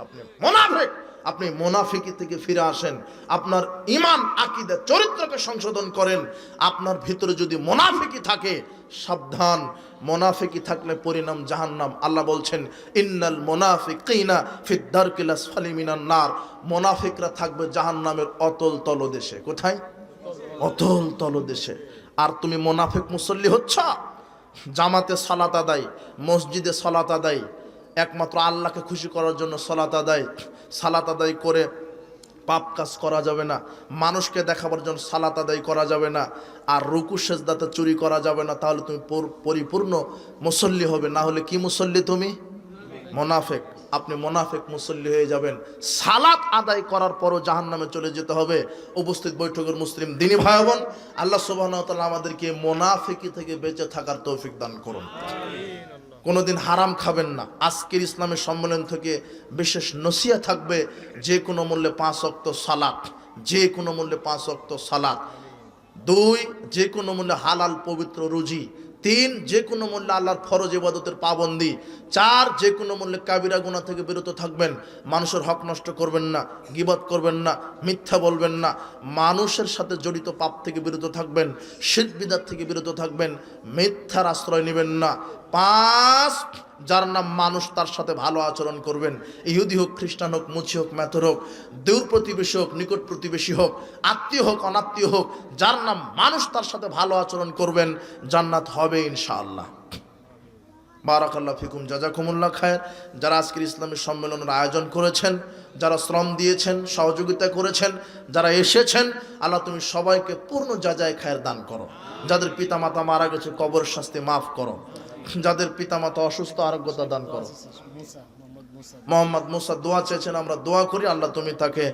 আপনি মুনাফিক। আপনি মুনাফিকি থেকে ফিরে আসেন, আপনার ঈমান, আকীদা, চরিত্রকে সংশোধন করেন। আপনার ভিতরে যদি মুনাফিকি থাকে, সাবধান, মুনাফিকি থাকলে পরিণাম জাহান্নাম। আল্লাহ বলছেন ইন্নাল মুনাফিকিনা ফিদ দারকিল আসফালি মিনান নার। মুনাফিকরা থাকবে জাহান্নামের অতল তলদেশে। কোথায়? অতল তলদেশে। আর তুমি মুনাফিক মুসল্লি হচ্ছ। জামাতে সালাত আদায়, মসজিদে সালাত আদায়, একমাত্র আল্লাহকে খুশি করার জন্য সালাত আদায়। সালাত আদায় করে পাপ কাজ করা যাবে না, মানুষকে দেখাবার জন্য সালাত আদায় করা যাবে না, আর রুকু সেজদাতে চুরি করা যাবে না। তাহলে তুমি পরিপূর্ণ মুসল্লি হবে। না হলে কি মুসল্লি? তুমি মুনাফিক। আপনি মুনাফিক মুসল্লি হয়ে যাবেন। সালাত আদায় করার পরও জাহান্নামে চলে যেতে হবে। উপস্থিত বৈঠকের মুসলিম দিনী ভাই বোন, আল্লাহ সুবহানাহু ওয়া তাআলা আমাদেরকে মুনাফিকি থেকে বেঁচে থাকার তৌফিক দান করুন। কোনোদিন হারাম খাবেন না। আজকের ইসলামের সম্মেলন থেকে বিশেষ নসিহত থাকবে, যে কোনো মূল্যে 5 ওয়াক্ত সালাত, যে কোনো মূল্যে 5 ওয়াক্ত সালাত। 2, যে কোনো মূল্যে হালাল পবিত্র রুজি। 3, যে কোনো মূল্যে আল্লাহর ফরজ ইবাদতের পাবন্দি। 4, যে কোনো মূল্যে কাবিরা গুনাহ থেকে বিরত থাকবেন। মানুষের হক নষ্ট করবেন না, গীবত করবেন না, মিথ্যা বলবেন না, মানুষের সাথে জড়িত পাপ থেকে বিরত থাকবেন, শিরক বিদআত থেকে বিরত থাকবেন, মিথ্যার আশ্রয় নেবেন না। 5, যার নাম মানুষ তার সাথে ভালো আচরণ করবেন। ইহুদি হোক, খ্রিস্টান হোক, মুচি হোক, মেথর হোক, দূর প্রতিবেশী হোক, নিকট প্রতিবেশী হোক, আত্মীয় হোক, অনাত্মীয় হোক, যার নাম মানুষ তার সাথে ভালো আচরণ করবেন, জান্নাত হবে ইনশাআল্লাহ। বারাকাল্লাহু ফিকুম, জাযাকুমুল্লাহ খায়র। যারা আজকের ইসলামের সম্মেলনের আয়োজন করেছেন, যারা শ্রম দিয়েছেন, সহযোগিতা করেছেন, যারা এসেছেন, আল্লাহ তুমি সবাইকে পূর্ণ জাযায়ে খায়র দান করো। যাদের পিতামাতা মারা গেছে কবর শাস্তি মাফ করো। যাদের পিতামাতা অসুস্থ আরোগ্যতা দান করো। মোহাম্মদ মুসা দোয়া চেয়েছেন, আমরা দোয়া করি, আল্লাহ তুমি তাকে